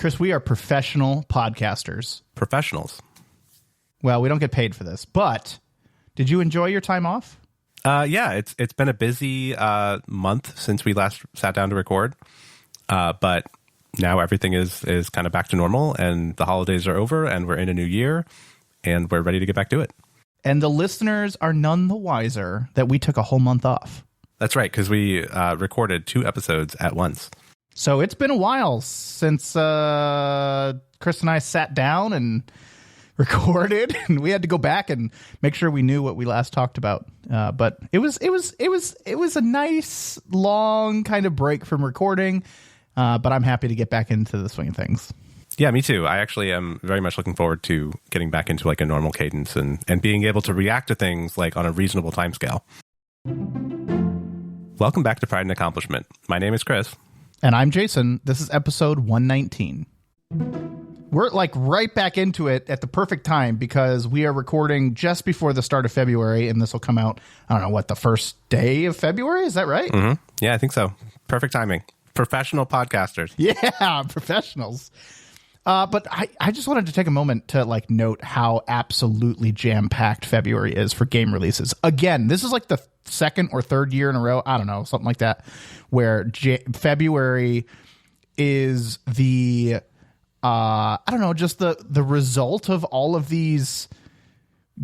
Chris, we are professional podcasters. Professionals. Well, we don't get paid for this, but did you enjoy your time off? Yeah, it's been a busy month since we last sat down to record, but now everything is kind of back to normal, and the holidays are over, and we're in a new year, and we're ready to get back to it. And the listeners are none the wiser that we took a whole month off. That's right, because we recorded 2 episodes at once. So it's been a while since Chris and I sat down and recorded, and we had to go back and make sure we knew what we last talked about. But it was a nice long kind of break from recording. But I'm happy to get back into the swing of things. Yeah, me too. I actually am very much looking forward to getting back into like a normal cadence and being able to react to things like on a reasonable timescale. Welcome back to Pride and Accomplishment. My name is Chris. And I'm Jason. This is episode 119. We're like right back into it at the perfect time because we are recording just before the start of February, and this will come out, I don't know, what, the first day of February? Is that right? Mm-hmm. Yeah, I think so. Perfect timing. Professional podcasters. Yeah, professionals. But I just wanted to take a moment to like note how absolutely jam-packed February is for game releases. Again, this is like the second or third year in a row, I don't know, something like that, where February is the, I don't know, just the result of all of these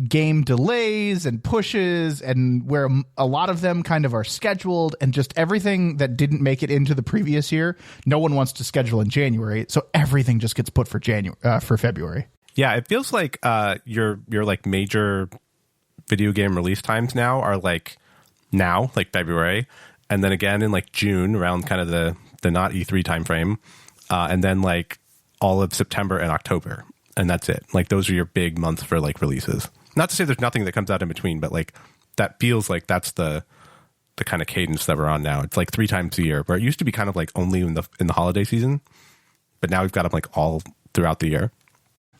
game delays and pushes, and where a lot of them kind of are scheduled, and just everything that didn't make it into the previous year, no one wants to schedule in January, so everything just gets put for February. Yeah, it feels like your like major video game release times now are like now, like February, and then again in like June around kind of the not E3 timeframe, and then like all of September and October, and that's it. Like those are your big months for like releases. Not to say there's nothing that comes out in between, but like that feels like that's the kind of cadence that we're on now. It's like 3 times a year, where it used to be kind of like only in the holiday season, but now we've got them like all throughout the year.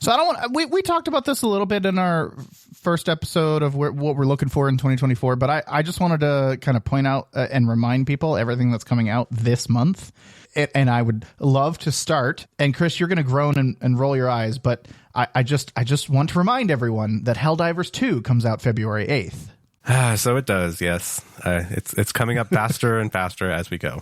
So I don't want, we talked about this a little bit in our first episode of what we're looking for in 2024, but I just wanted to kind of point out and remind people everything that's coming out this month. And I would love to start, and Chris, you're going to groan and roll your eyes, but I just want to remind everyone that Helldivers 2 comes out February 8th. So it does, yes. It's coming up faster and faster as we go.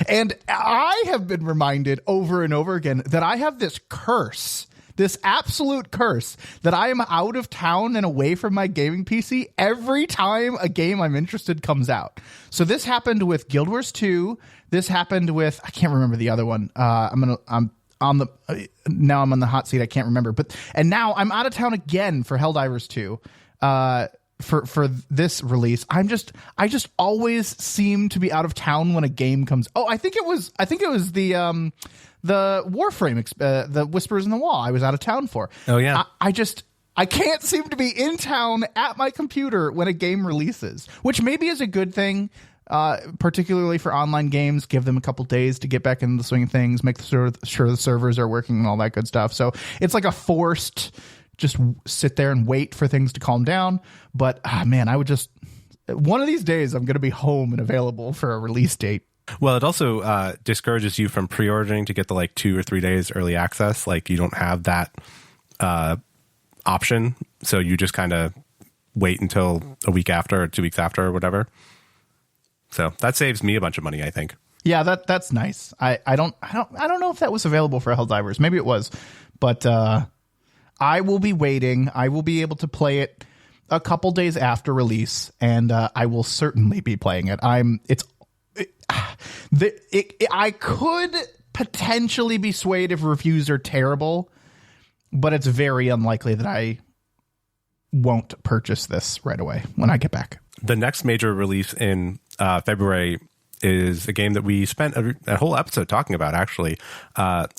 And I have been reminded over and over again that I have this curse, this absolute curse, that I am out of town and away from my gaming PC every time a game I'm interested comes out. So this happened with Guild Wars 2. This happened with, I can't remember the other one. I'm on the hot seat. I can't remember. And now I'm out of town again for Helldivers 2. For this release, I just always seem to be out of town when a game comes. Oh, I think it was the Warframe, the Whispers in the Wall. I was out of town for. Oh yeah. I can't seem to be in town at my computer when a game releases, which maybe is a good thing, particularly for online games. Give them a couple days to get back into the swing of things, make sure the servers are working and all that good stuff. So it's like a forced just sit there and wait for things to calm down. But man, I would just, one of these days I'm going to be home and available for a release date. Well, it also discourages you from pre-ordering to get the like 2 or 3 days early access. Like you don't have that option. So you just kind of wait until a week after or 2 weeks after or whatever. So that saves me a bunch of money, I think. Yeah, that's nice. I don't know if that was available for Helldivers. Maybe it was, but I will be waiting. I will be able to play it a couple days after release, and I will certainly be playing it. I could potentially be swayed if reviews are terrible, but it's very unlikely that I won't purchase this right away when I get back. The next major release in February is a game that we spent a whole episode talking about, actually.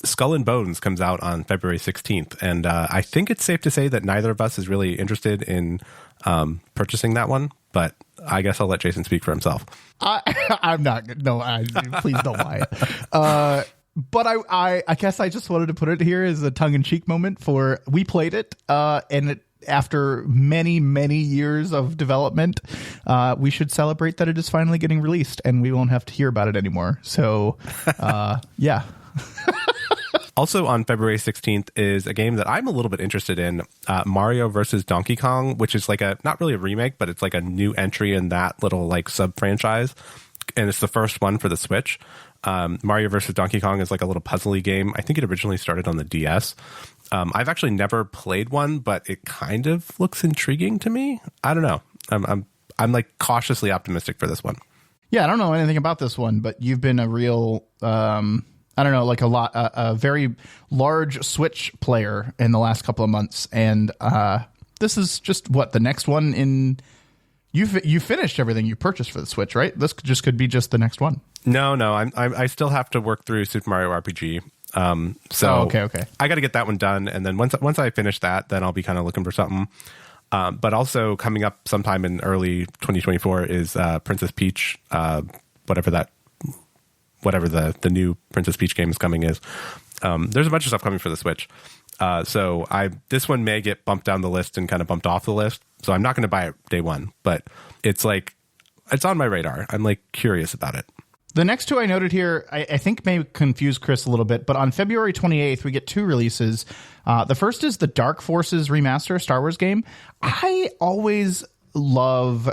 Skull and Bones comes out on February 16th, and I think it's safe to say that neither of us is really interested in purchasing that one, but I guess I'll let Jason speak for himself. I'm not. No, please don't lie. But I guess I just wanted to put it here as a tongue-in-cheek moment for we played it, and it, after many, many years of development, we should celebrate that it is finally getting released and we won't have to hear about it anymore. So, yeah. Also on February 16th is a game that I'm a little bit interested in, Mario versus Donkey Kong, which is like not really a remake, but it's like a new entry in that little like sub-franchise. And it's the first one for the Switch. Mario versus Donkey Kong is like a little puzzly game. I think it originally started on the DS. I've actually never played one, but it kind of looks intriguing to me. I don't know. I'm like cautiously optimistic for this one. Yeah, I don't know anything about this one, but you've been a real, I don't know, like a very large Switch player in the last couple of months. And this is just what the next one in. You finished everything you purchased for the Switch, right? This just could be just the next one. No, I still have to work through Super Mario RPG. Okay. I got to get that one done, and then once I finish that, then I'll be kind of looking for something. But also coming up sometime in early 2024 is Princess Peach, whatever the new Princess Peach game is coming is. There's a bunch of stuff coming for the Switch. So this one may get bumped down the list and kind of bumped off the list. So I'm not going to buy it day one, but it's on my radar. I'm like curious about it. The next two I noted here, I think may confuse Chris a little bit, but on February 28th, we get two releases. The first is the Dark Forces Remaster Star Wars game. I always love,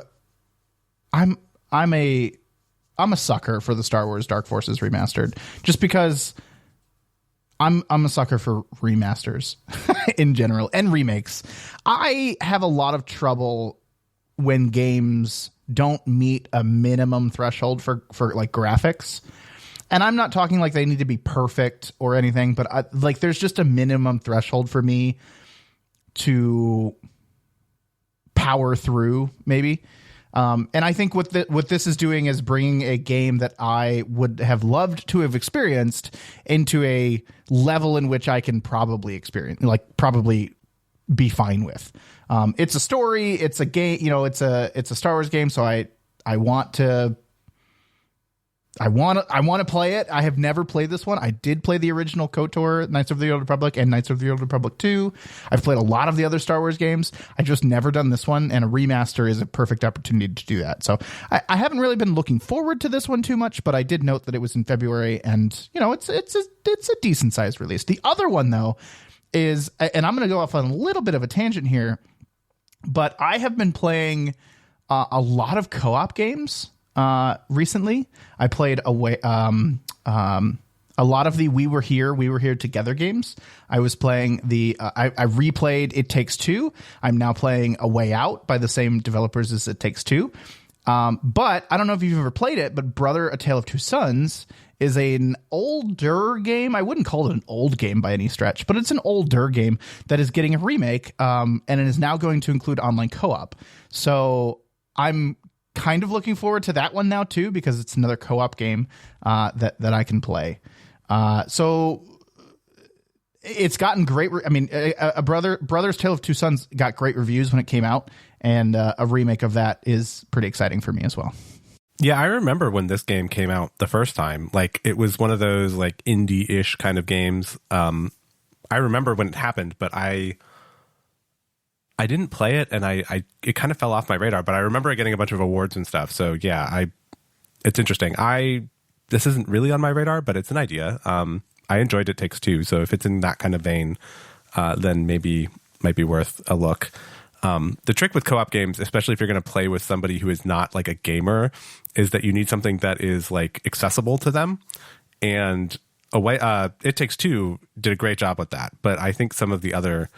I'm a sucker for the Star Wars Dark Forces Remastered, just because I'm a sucker for remasters in general and remakes. I have a lot of trouble when games don't meet a minimum threshold for like graphics. And I'm not talking like they need to be perfect or anything, but there's just a minimum threshold for me to power through maybe. And I think what this is doing is bringing a game that I would have loved to have experienced into a level in which I can probably be fine with. It's a story, it's a game, it's a Star Wars game. So I want to play it. I have never played this one. I did play the original KOTOR, Knights of the Old Republic, and Knights of the Old Republic 2. I've played a lot of the other Star Wars games. I just never done this one, and a remaster is a perfect opportunity to do that. So I haven't really been looking forward to this one too much, but I did note that it was in February, and it's a decent sized release. The other one though is, and I'm going to go off on a little bit of a tangent here, but I have been playing a lot of co-op games. Recently, I played a lot of the We Were Here Together games. I was playing I replayed It Takes Two. I'm now playing A Way Out by the same developers as It Takes Two. But I don't know if you've ever played it, but Brother, A Tale of Two Sons is an older game. I wouldn't call it an old game by any stretch, but it's an older game that is getting a remake, and it is now going to include online co-op. So I'm kind of looking forward to that one now too, because it's another co-op game that I can play. So it's gotten great. Brother's Tale of Two Sons got great reviews when it came out, and a remake of that is pretty exciting for me as well. Yeah, I remember when this game came out the first time. Like, it was one of those like indie-ish kind of games. I remember when it happened, but I didn't play it, and it kind of fell off my radar, but I remember it getting a bunch of awards and stuff. So yeah, it's interesting. This isn't really on my radar, but it's an idea. I enjoyed It Takes Two, so if it's in that kind of vein, then maybe might be worth a look. The trick with co-op games, especially if you're going to play with somebody who is not like a gamer, is that you need something that is like accessible to them. And It Takes Two did a great job with that, but I think some of the other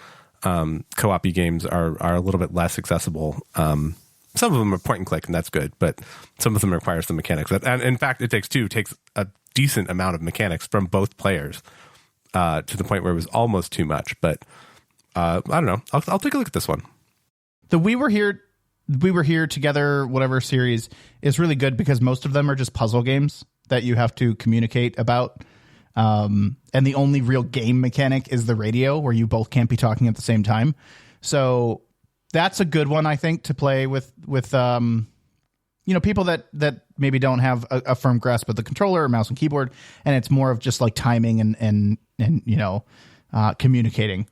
co-op games are a little bit less accessible. Some of them are point and click, and that's good, but some of them require some mechanics. And in fact, It Takes Two takes a decent amount of mechanics from both players to the point where it was almost too much. But I don't know. I'll take a look at this one. The We Were Here Together, whatever series, is really good because most of them are just puzzle games that you have to communicate about. And the only real game mechanic is the radio, where you both can't be talking at the same time. So that's a good one, I think, to play with people that maybe don't have a firm grasp of the controller or mouse and keyboard, and it's more of just like timing and communicating.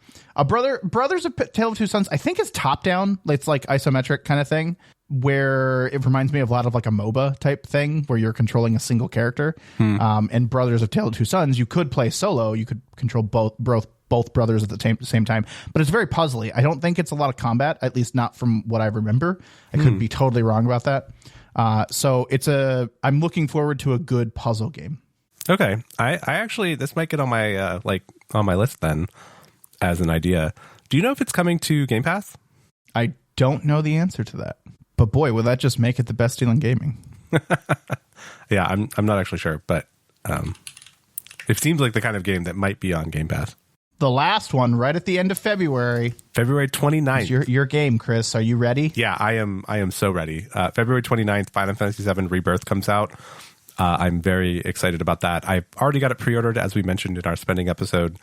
Brothers of Tale of Two Sons, I think, is top down. It's like isometric kind of thing. where it reminds me of a lot of like a MOBA type thing where you're controlling a single character. And Brothers of Tale of Two Sons, you could play solo. You could control both brothers at the same time. But it's very puzzly. I don't think it's a lot of combat, at least not from what I remember. I could be totally wrong about that. So I'm looking forward to a good puzzle game. Okay. I actually, this might get on my on my list then as an idea. Do you know if it's coming to Game Pass? I don't know the answer to that. But boy, will that just make it the best deal in gaming. Yeah, I'm not actually sure, but it seems like the kind of game that might be on Game Pass. The last one right at the end of February. February 29th. Your game, Chris. Are you ready? Yeah, I am so ready. February 29th, Final Fantasy VII Rebirth comes out. I'm very excited about that. I've already got it pre-ordered, as we mentioned in our spending episode,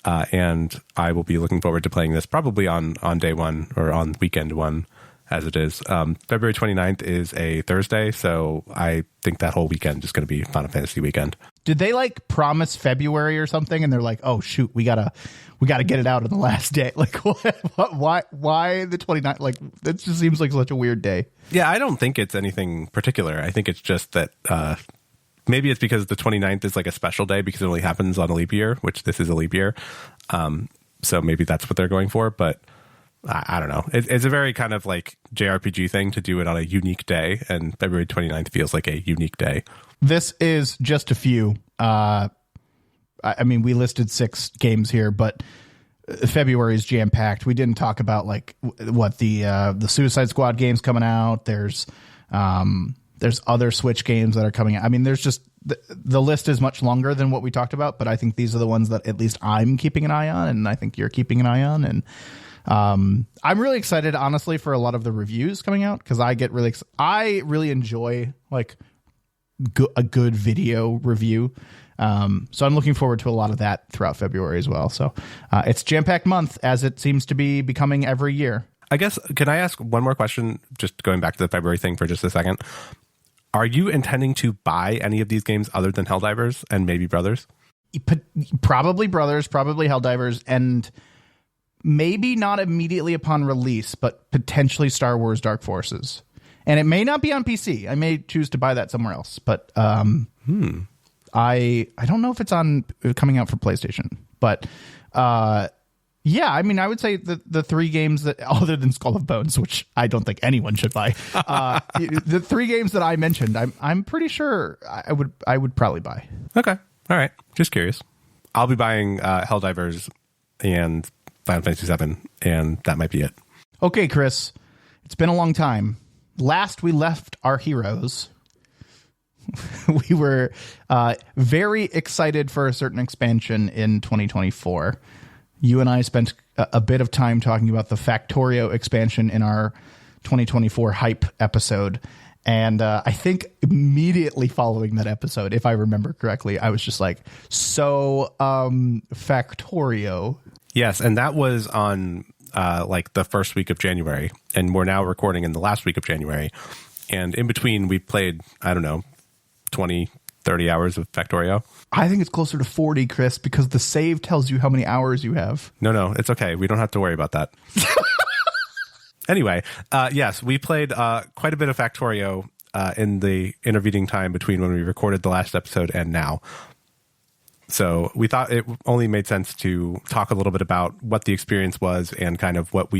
and I will be looking forward to playing this probably on day one or on weekend one, as it is. February 29th is a Thursday, so I think that whole weekend is going to be Final Fantasy weekend. Did they like promise February or something, and they're like, "Oh shoot, we gotta get it out on the last day"? Like, why the 29th? Like, that just seems like such a weird day. Yeah, I don't think it's anything particular. I think it's just that maybe it's because the 29th is like a special day because it only happens on a leap year, which this is a leap year. So maybe that's what they're going for, but I don't know. It's a very kind of like JRPG thing to do it on a unique day, and February 29th feels like a unique day. This is just a few. I mean, we listed 6 games here, but February is jam packed. We didn't talk about like what the Suicide Squad games coming out. There's other Switch games that are coming out. I mean, there's just the list is much longer than what we talked about, but I think these are the ones that at least I'm keeping an eye on, and I think you're keeping an eye on. And I'm really excited, honestly, for a lot of the reviews coming out because I really enjoy like a good video review. So I'm looking forward to a lot of that throughout February as well. So it's jam-packed month, as it seems to be becoming every year. I guess, can I ask one more question, just going back to the February thing for just a second? Are you intending to buy any of these games other than Helldivers and maybe Brothers? Probably Brothers, probably Helldivers, and maybe not immediately upon release, but potentially Star Wars Dark Forces. And it may not be on PC. I may choose to buy that somewhere else, but I don't know if it's coming out for PlayStation. But yeah, I mean, I would say the 3 games that, other than Skull of Bones, which I don't think anyone should buy, the 3 games that I mentioned, I'm pretty sure I would probably buy. Okay, all right, just curious. I'll be buying Helldivers and Final Fantasy VII, and that might be it. Okay, Chris, it's been a long time. Last we left our heroes, we were very excited for a certain expansion in 2024. You and I spent a bit of time talking about the Factorio expansion in our 2024 hype episode. And I think immediately following that episode, if I remember correctly, I was just like, so Factorio. Yes, and that was on like the first week of January, and we're now recording in the last week of January. And in between, we played, I don't know, 20, 30 hours of Factorio. I think it's closer to 40, Chris, because the save tells you how many hours you have. No, it's okay. We don't have to worry about that. Anyway, yes, we played quite a bit of Factorio in the intervening time between when we recorded the last episode and now. So we thought it only made sense to talk a little bit about what the experience was and kind of what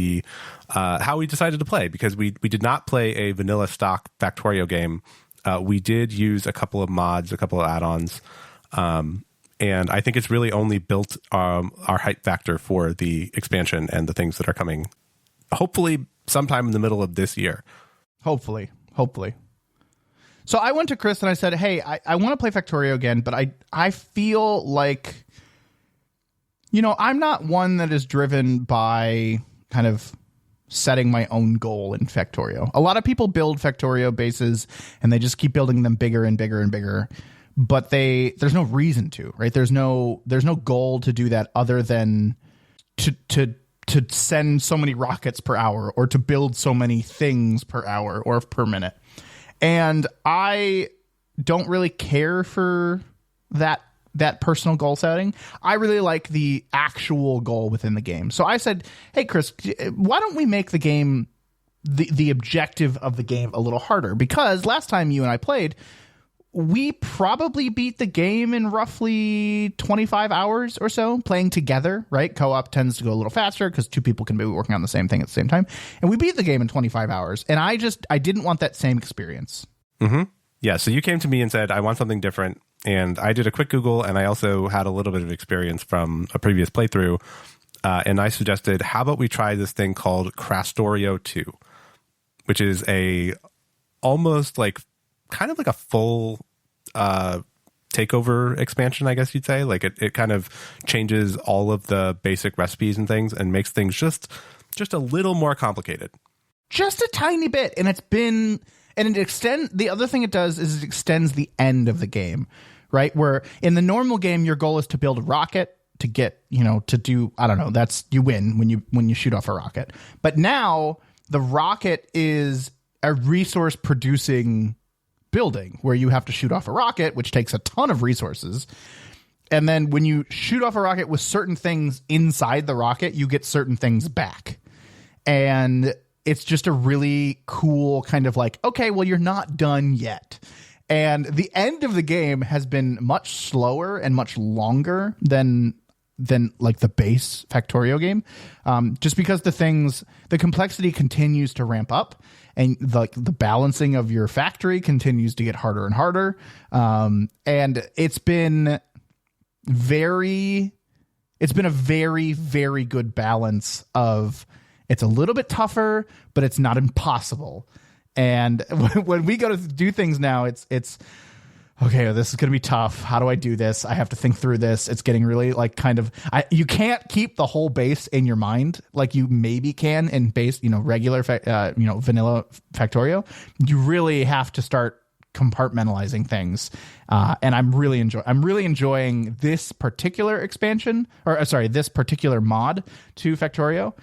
how we decided to play, because we did not play a vanilla stock Factorio game. We did use a couple of mods, a couple of add-ons, and I think it's really only built our hype factor for the expansion and the things that are coming, hopefully sometime in the middle of this year. Hopefully. So I went to Chris and I said, hey, I want to play Factorio again, but I feel like, I'm not one that is driven by kind of setting my own goal in Factorio. A lot of people build Factorio bases and they just keep building them bigger and bigger and bigger, but there's no reason to, right? There's no goal to do that other than to send so many rockets per hour or to build so many things per hour or per minute. And I don't really care for that personal goal setting. I really like the actual goal within the game. So I said, hey, Chris, why don't we make the game the objective of the game a little harder, because last time you and I played, we probably beat the game in roughly 25 hours or so playing together, right? Co-op tends to go a little faster because two people can be working on the same thing at the same time. And we beat the game in 25 hours. And I didn't want that same experience. Mm-hmm. Yeah. So you came to me and said, I want something different. And I did a quick Google, and I also had a little bit of experience from a previous playthrough. And I suggested, how about we try this thing called Krastorio 2, which is almost like kind of like a full takeover expansion, I guess you'd say. Like it kind of changes all of the basic recipes and things and makes things just a little more complicated. Just a tiny bit. And the other thing it does is it extends the end of the game, right? Where in the normal game, your goal is to build a rocket to get, to do, I don't know, that's, you win when you shoot off a rocket. But now the rocket is a resource producing building where you have to shoot off a rocket, which takes a ton of resources. And then when you shoot off a rocket with certain things inside the rocket, you get certain things back. And it's just a really cool kind of like, okay, well, you're not done yet. And the end of the game has been much slower and much longer than like the base Factorio game, just because the complexity continues to ramp up, and the balancing of your factory continues to get harder and harder. And it's been a very, very good balance of, it's a little bit tougher, but it's not impossible. And when we go to do things now, it's okay, this is going to be tough. How do I do this? I have to think through this. It's getting really like you can't keep the whole base in your mind like you maybe can in base, regular, vanilla Factorio. You really have to start compartmentalizing things. And I'm really enjoying this particular expansion, this particular mod to Factorio.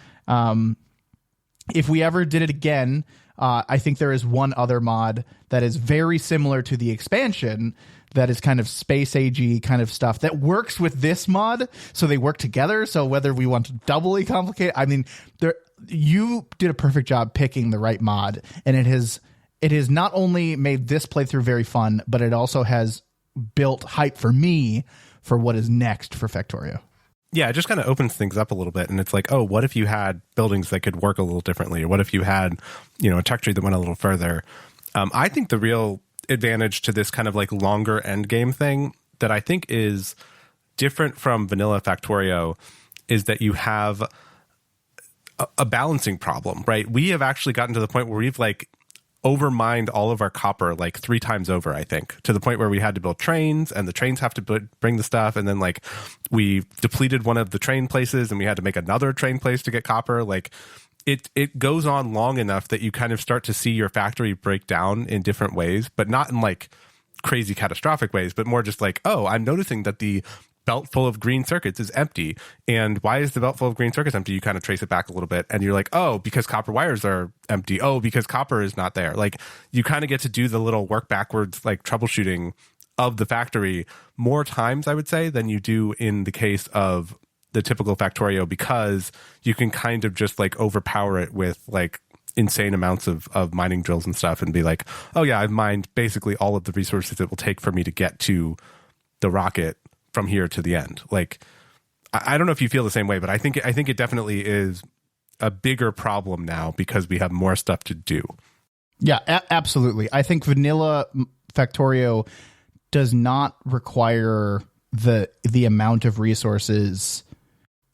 If we ever did it again, I think there is one other mod that is very similar to the expansion that is kind of space agey kind of stuff that works with this mod. So they work together. So whether we want to doubly complicate, I mean, you did a perfect job picking the right mod, and it has not only made this playthrough very fun, but it also has built hype for me for what is next for Factorio. Yeah, it just kind of opens things up a little bit. And it's like, oh, what if you had buildings that could work a little differently? Or what if you had, a tech tree that went a little further? I think the real advantage to this kind of like longer end game thing that I think is different from vanilla Factorio is that you have a balancing problem, right? We have actually gotten to the point where we've like overmined all of our copper like 3 times over, I think, to the point where we had to build trains, and the trains have to bring the stuff, and then like we depleted one of the train places and we had to make another train place to get copper. Like it goes on long enough that you kind of start to see your factory break down in different ways, but not in like crazy catastrophic ways, but more just like, oh, I'm noticing that the belt full of green circuits is empty. And why is the belt full of green circuits empty? You kind of trace it back a little bit and you're like, oh, because copper wires are empty. Oh, because copper is not there. Like you kind of get to do the little work backwards, like troubleshooting of the factory more times, I would say, than you do in the case of the typical Factorio, because you can kind of just like overpower it with like insane amounts of mining drills and stuff and be like, oh yeah, I've mined basically all of the resources it will take for me to get to the rocket from here to the end. Like, I don't know if you feel the same way, but I think it definitely is a bigger problem now because we have more stuff to do. Yeah, absolutely. I think vanilla Factorio does not require the amount of resources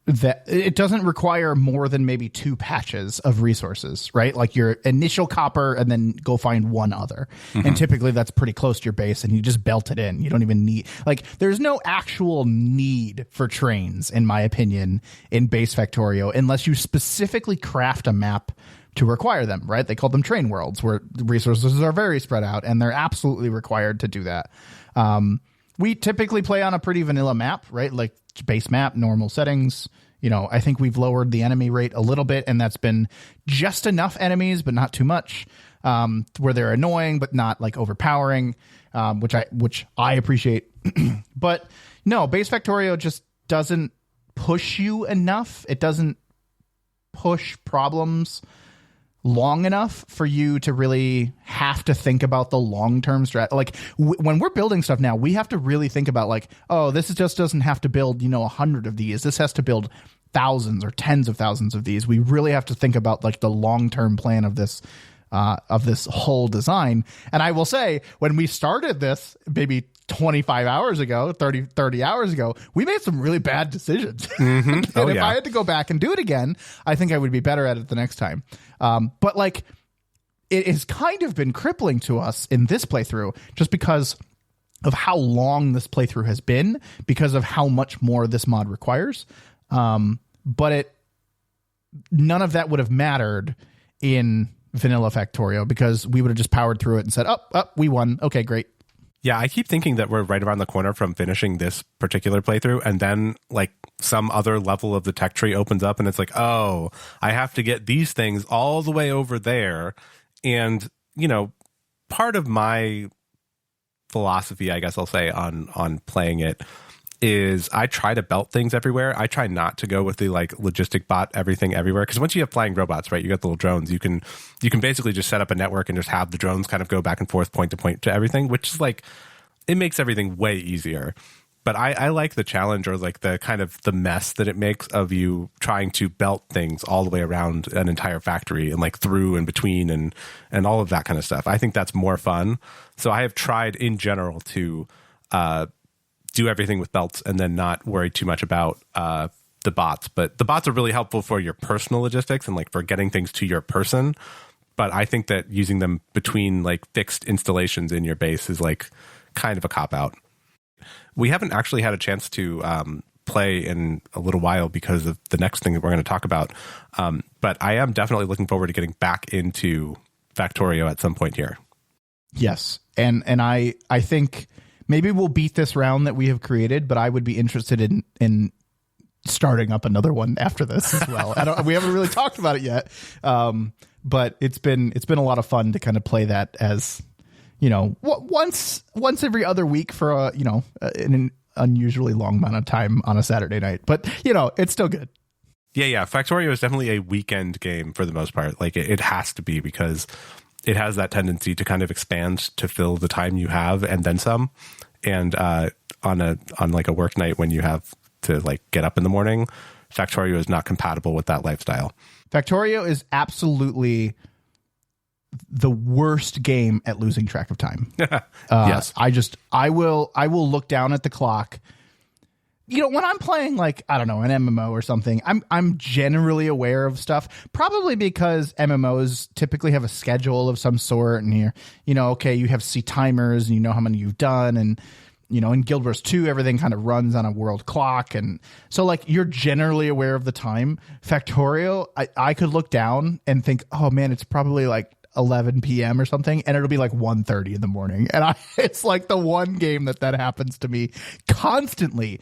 that it doesn't require more than maybe 2 patches of resources, right? Like your initial copper and then go find one other. Mm-hmm. And typically that's pretty close to your base and you just belt it in. You don't even need, like, there's no actual need for trains, in my opinion, in base Factorio, unless you specifically craft a map to require them, right? They call them train worlds, where the resources are very spread out and they're absolutely required to do that. We typically play on a pretty vanilla map, right? Like base map, normal settings. I think we've lowered the enemy rate a little bit, and that's been just enough enemies, but not too much, where they're annoying, but not like overpowering, which I appreciate. But no, base Factorio just doesn't push you enough. It doesn't push problems long enough for you to really have to think about the long-term strat. Like when we're building stuff now, we have to really think about like, oh, this just doesn't have to build, 100 of these. This has to build thousands or tens of thousands of these. We really have to think about like the long-term plan of this whole design. And I will say, when we started this maybe 25 hours ago, 30 hours ago, we made some really bad decisions. Mm-hmm. And if I had to go back and do it again, I think I would be better at it the next time. But like, it has kind of been crippling to us in this playthrough just because of how long this playthrough has been, because of how much more this mod requires. But none of that would have mattered in vanilla Factorio, because we would have just powered through it and said, we won. Okay, great. Yeah, I keep thinking that we're right around the corner from finishing this particular playthrough, and then like some other level of the tech tree opens up and it's like, oh, I have to get these things all the way over there. And, part of my philosophy, I guess I'll say, on playing it is I try to belt things everywhere. I try not to go with the like logistic bot everything everywhere, because once you have flying robots, right, you got the little drones, you can basically just set up a network and just have the drones kind of go back and forth, point to point to everything, which is like, it makes everything way easier. But I like the challenge, or like the kind of the mess that it makes of you trying to belt things all the way around an entire factory and like through and between and all of that kind of stuff. I think that's more fun. So I have tried in general to do everything with belts and then not worry too much about the bots. But the bots are really helpful for your personal logistics and like for getting things to your person. But I think that using them between like fixed installations in your base is like kind of a cop-out. We haven't actually had a chance to play in a little while because of the next thing that we're going to talk about. But I am definitely looking forward to getting back into Factorio at some point here. Yes. And I think maybe we'll beat this round that we have created, but I would be interested in starting up another one after this as well. We haven't really talked about it yet. But it's been a lot of fun to kind of play that as, once every other week for an unusually long amount of time on a Saturday night. But it's still good. Yeah. Factorio is definitely a weekend game for the most part. Like it has to be, because it has that tendency to kind of expand to fill the time you have and then some. And on like a work night when you have to like get up in the morning, Factorio is not compatible with that lifestyle. Factorio is absolutely the worst game at losing track of time. Yes. I will look down at the clock. When I'm playing like, I don't know, an MMO or something, I'm generally aware of stuff, probably because MMOs typically have a schedule of some sort, and you have see timers and you know how many you've done, and in Guild Wars 2 everything kind of runs on a world clock, and so like you're generally aware of the time. Factorio, I could look down and think, oh man, it's probably like 11 p.m. or something, and it'll be like 1:30 in the morning, and it's like the one game that happens to me consistently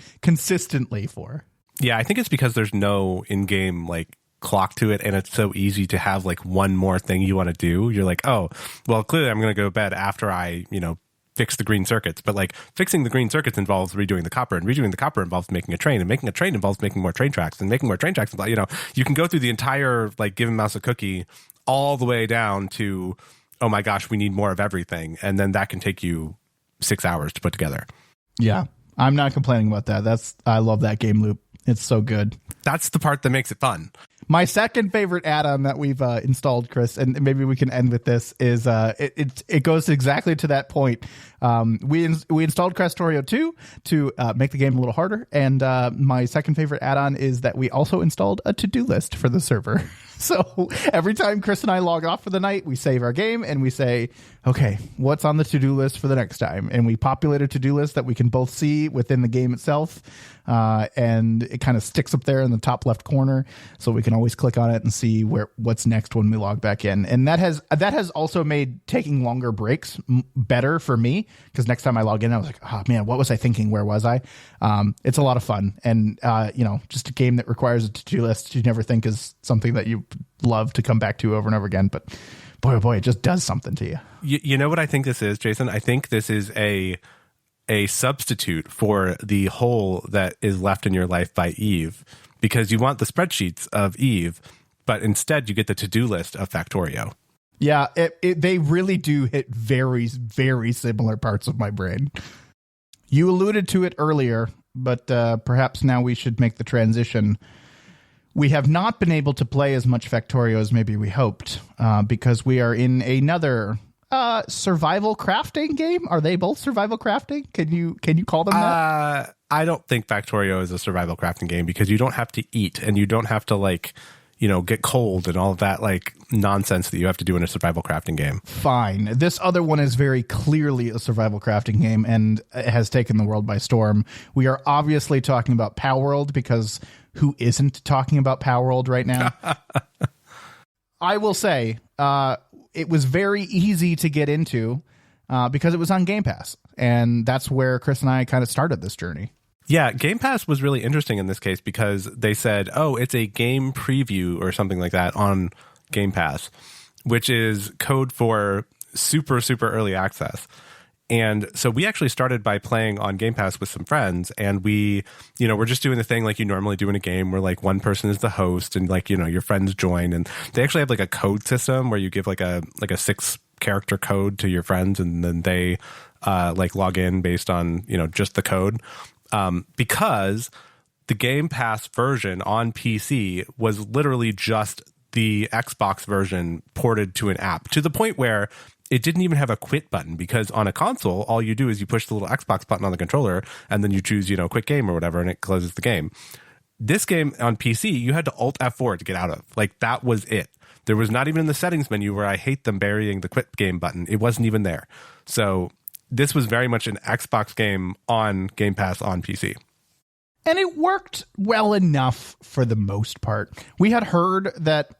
for. Yeah, I think it's because there's no in-game like clock to it, and it's so easy to have like one more thing you want to do. You're like, oh well, clearly I'm going to go to bed after I fix the green circuits, but like fixing the green circuits involves redoing the copper, and redoing the copper involves making a train, and making a train involves making more train tracks, and making more train tracks you can go through the entire like give a mouse a cookie all the way down to, oh my gosh, we need more of everything. And then that can take you 6 hours to put together. Yeah, I'm not complaining about that. I love that game loop. It's so good. That's the part that makes it fun. My second favorite add-on that we've installed, Chris, and maybe we can end with this, is it goes exactly to that point. We installed Krastorio 2 to make the game a little harder, and my second favorite add-on is that we also installed a to-do list for the server. So every time Chris and I log off for the night, we save our game and we say, okay, what's on the to-do list for the next time? And we populate a to-do list that we can both see within the game itself. And it kind of sticks up there in the top left corner, so we can always click on it and see what's next when we log back in. And that has also made taking longer breaks better for me, because next time I log in, I was like, oh man, what was I thinking? Where was I? It's a lot of fun. And, just a game that requires a to-do list you never think is something that you love to come back to over and over again. But boy, oh boy, it just does something to you. You know what I think this is, Jason? I think this is a substitute for the hole that is left in your life by Eve, because you want the spreadsheets of Eve, but instead you get the to-do list of Factorio. Yeah, they really do hit very, very similar parts of my brain. You alluded to it earlier, but perhaps now we should make the transition. We have not been able to play as much Factorio as maybe we hoped, because we are in another survival crafting game. Are they both survival crafting? Can you call them that? I don't think Factorio is a survival crafting game, because you don't have to eat and you don't have to get cold and all of that nonsense that you have to do in a survival crafting game. Fine. This other one is very clearly a survival crafting game and has taken the world by storm. We are obviously talking about Palworld, because who isn't talking about Palworld right now? I will say, it was very easy to get into because it was on Game Pass. And that's where Chris and I kind of started this journey. Yeah, Game Pass was really interesting in this case, because they said, oh, it's a game preview or something like that on Game Pass, which is code for super, super early access. And so we actually started by playing on Game Pass with some friends, and we're just doing the thing like you normally do in a game where one person is the host and your friends join, and they actually have a code system where you give a 6-character code to your friends, and then they log in based on, just the code. Because the Game Pass version on PC was literally just the Xbox version ported to an app, to the point where it didn't even have a quit button, because on a console, all you do is you push the little Xbox button on the controller and then you choose, quit game or whatever, and it closes the game. This game on PC, you had to Alt F4 to get out of. That was it. There was not even in the settings menu, where I hate them burying the quit game button. It wasn't even there. So this was very much an Xbox game on Game Pass on PC. And it worked well enough for the most part. We had heard that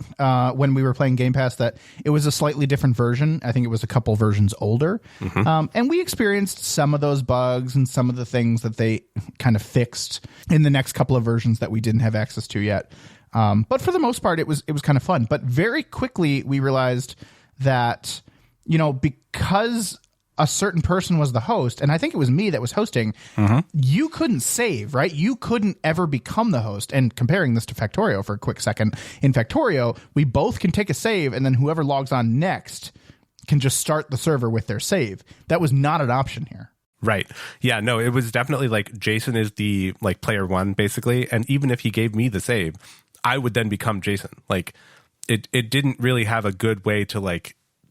when we were playing Game Pass that it was a slightly different version. I think it was a couple versions older. Mm-hmm. And we experienced some of those bugs and some of the things that they kind of fixed in the next couple of versions that we didn't have access to yet. But for the most part, it was kind of fun. But very quickly, we realized that, because a certain person was the host, and I think it was me that was hosting, you couldn't save, right? You couldn't ever become the host. And comparing this to Factorio for a quick second, in Factorio, we both can take a save, and then whoever logs on next can just start the server with their save. That was not an option here. Right. Yeah, no, it was definitely Jason is the player one, basically. And even if he gave me the save, I would then become Jason. It didn't really have a good way to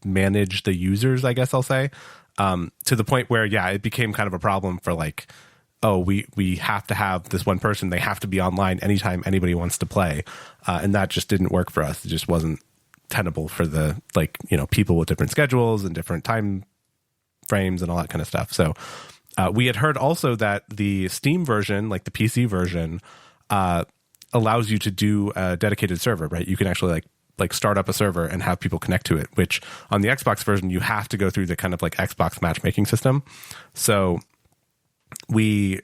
manage the users, I guess I'll say. To the point where, it became kind of a problem for we have to have this one person. They have to be online anytime anybody wants to play. And that just didn't work for us. It just wasn't tenable for the, people with different schedules and different time frames and all that kind of stuff. So we had heard also that the Steam version, the PC version, allows you to do a dedicated server, right? You can actually start up a server and have people connect to it, which on the Xbox version, you have to go through the kind of Xbox matchmaking system. So we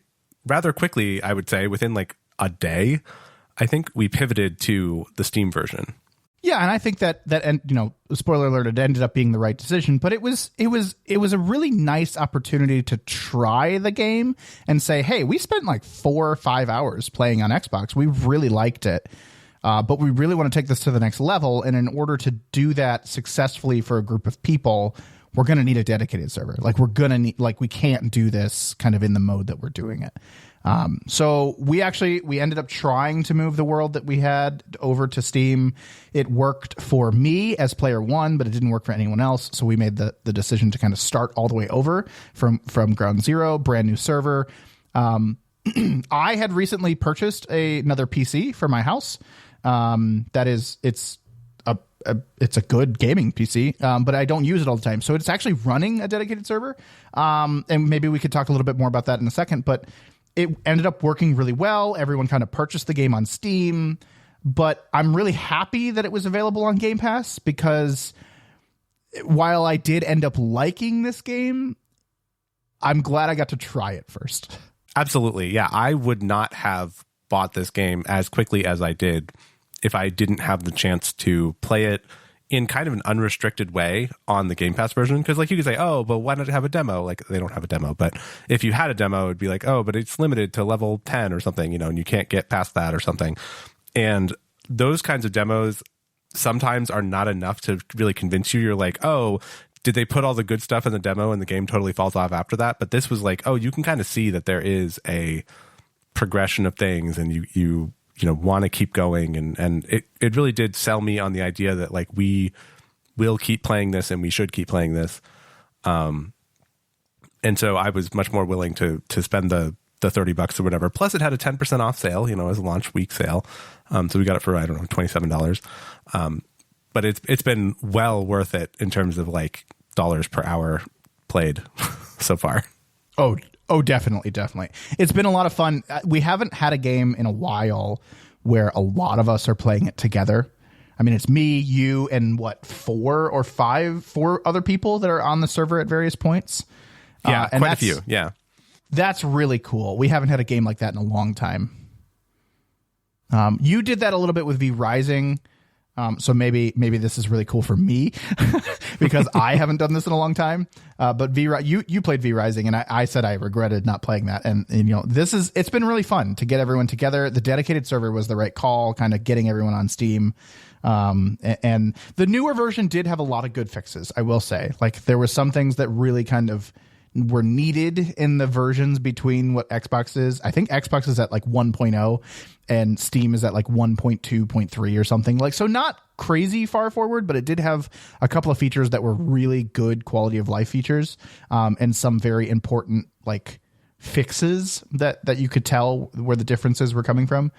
rather quickly, I would say within a day, I think we pivoted to the Steam version. Yeah. And I think that, spoiler alert, it ended up being the right decision, but it was a really nice opportunity to try the game and say, hey, we spent 4 or 5 hours playing on Xbox. We really liked it. But we really want to take this to the next level. And in order to do that successfully for a group of people, we're going to need a dedicated server. We're going to need, we can't do this kind of in the mode that we're doing it. So we ended up trying to move the world that we had over to Steam. It worked for me as player one, but it didn't work for anyone else. So we made the decision to kind of start all the way over from ground zero, brand new server. I had recently purchased another PC for my house. It's a good gaming PC, but I don't use it all the time. So it's actually running a dedicated server. And maybe we could talk a little bit more about that in a second, but it ended up working really well. Everyone kind of purchased the game on Steam, but I'm really happy that it was available on Game Pass, because while I did end up liking this game, I'm glad I got to try it first. Absolutely. Yeah. I would not have bought this game as quickly as I did if I didn't have the chance to play it in kind of an unrestricted way on the Game Pass version. Because you could say, oh, but why not have a demo? They don't have a demo. But if you had a demo, it'd be oh, but it's limited to level 10 or something, and you can't get past that or something. And those kinds of demos, sometimes are not enough to really convince you. You're like, oh, did they put all the good stuff in the demo and the game totally falls off after that? But this was like, oh, you can kind of see that there is a progression of things, and you want to keep going, and it really did sell me on the idea that like we will keep playing this and we should keep playing this. And so I was much more willing to spend the $30 or whatever. Plus it had a 10% off sale, as a launch week sale. So we got it for, I don't know, $27. But it's been well worth it in terms of like dollars per hour played so far. Oh, definitely. It's been a lot of fun. We haven't had a game in a while where a lot of us are playing it together. I mean, it's me, you, and four other people that are on the server at various points. Yeah, and quite a few. Yeah. That's really cool. We haven't had a game like that in a long time. You did that a little bit with V Rising. So maybe this is really cool for me because I haven't done this in a long time. But you played V Rising, and I said I regretted not playing that. And it's been really fun to get everyone together. The dedicated server was the right call, kind of getting everyone on Steam. And the newer version did have a lot of good fixes, I will say. Like there were some things that really kind of were needed in the versions between what Xbox is. I think Xbox is at like 1.0 and Steam is at like 1.2.3 or something. Like, so not crazy far forward, but it did have a couple of features that were really good quality of life features, and some very important like fixes that you could tell where the differences were coming from.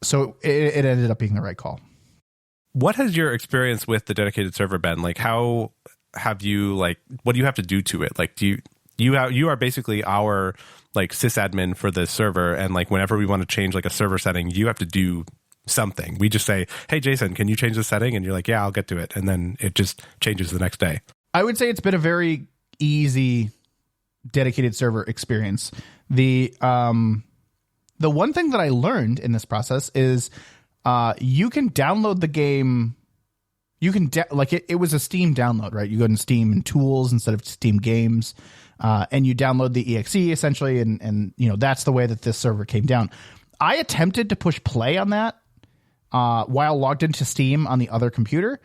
So it ended up being the right call. What has your experience with the dedicated server been? Like, how have you, like, what do you have to do to it? Like, you are basically our like sysadmin for the server, and like whenever we want to change like a server setting, you have to do something. We just say, hey Jason, can you change the setting? And you're like, yeah, I'll get to it, and then it just changes the next day. I would say it's been a very easy dedicated server experience. The one thing that I learned in this process is you can download the game. You can it was a Steam download, right? You go to Steam and Tools instead of Steam Games, and you download the exe essentially, and that's the way that this server came down. I attempted to push play on that while logged into Steam on the other computer,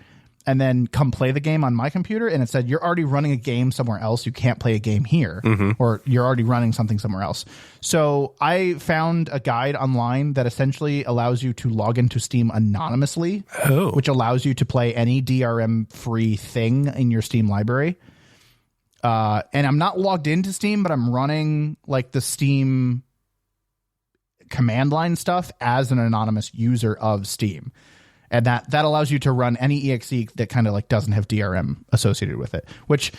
and then come play the game on my computer, and it said you're already running a game somewhere else. You can't play a game here, or you're already running something somewhere else. So I found a guide online that essentially allows you to log into Steam anonymously, which allows you to play any DRM-free thing in your Steam library. And I'm not logged into Steam, but I'm running like the Steam command line stuff as an anonymous user of Steam. And that allows you to run any exe that kind of like doesn't have DRM associated with it, which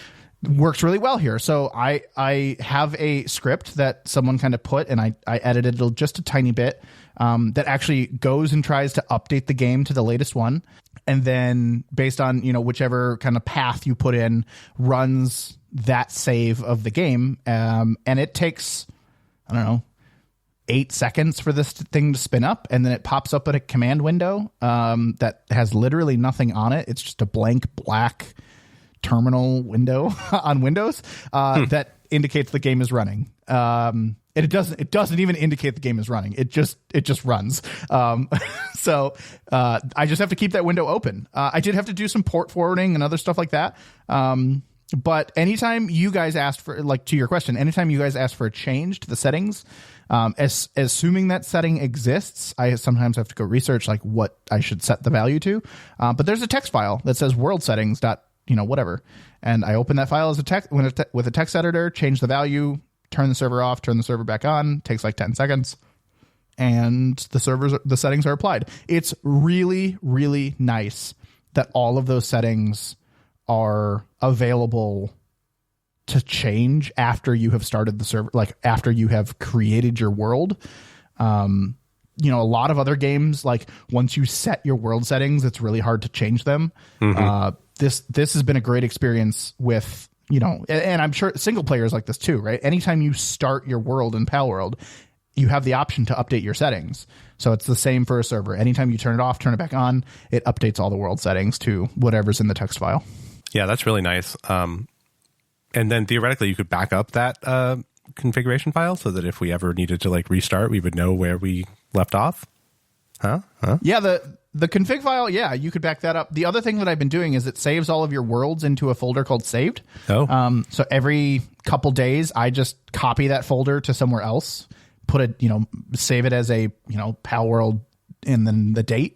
works really well here. So I have a script that someone kind of put, and I edited it just a tiny bit, that actually goes and tries to update the game to the latest one. And then based on, whichever kind of path you put in, runs that save of the game. And it takes, I don't know, 8 seconds for this thing to spin up, and then it pops up at a command window that has literally nothing on it. It's just a blank black terminal window on Windows that indicates the game is running. It doesn't even indicate the game is running. It just runs. So I just have to keep that window open. I did have to do some port forwarding and other stuff like that. But anytime you guys asked for, like, to your question, anytime you guys ask for a change to the settings, assuming that setting exists, I sometimes have to go research like what I should set the value to. But there's a text file that says world settings dot, whatever. And I open that file as a text with a text editor, change the value, turn the server off, turn the server back on, takes like 10 seconds. And the settings are applied. It's really, really nice that all of those settings are available to change after you have started the server, like after you have created your world. A lot of other games, like once you set your world settings, it's really hard to change them. This has been a great experience with, and I'm sure single player is like this too, right? Anytime you start your world in Palworld, you have the option to update your settings. So it's the same for a server. Anytime you turn it off, turn it back on, it updates all the world settings to whatever's in the text file. Yeah, that's really nice. And then theoretically, you could back up that configuration file so that if we ever needed to like restart, we would know where we left off. Huh? Yeah, The config file, yeah, you could back that up. The other thing that I've been doing is it saves all of your worlds into a folder called saved. Oh. So every couple days, I just copy that folder to somewhere else, put it, save it as a, Palworld and then the date.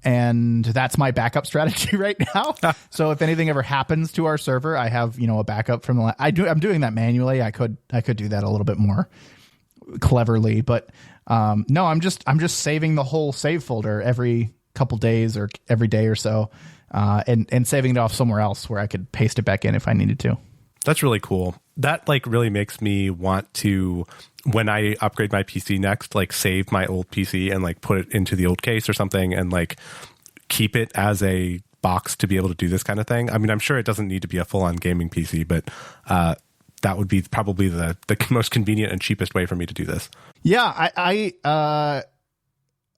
And that's my backup strategy right now. So if anything ever happens to our server, I have, a backup from the I'm doing that manually. I could do that a little bit more cleverly, but no, I'm just saving the whole save folder every couple days or every day or so, and saving it off somewhere else where I could paste it back in if I needed to. That's really cool. That really makes me want to, when I upgrade my PC next, save my old PC and put it into the old case or something and keep it as a box to be able to do this kind of thing. I mean, I'm sure it doesn't need to be a full-on gaming PC, but that would be probably the most convenient and cheapest way for me to do this. Yeah,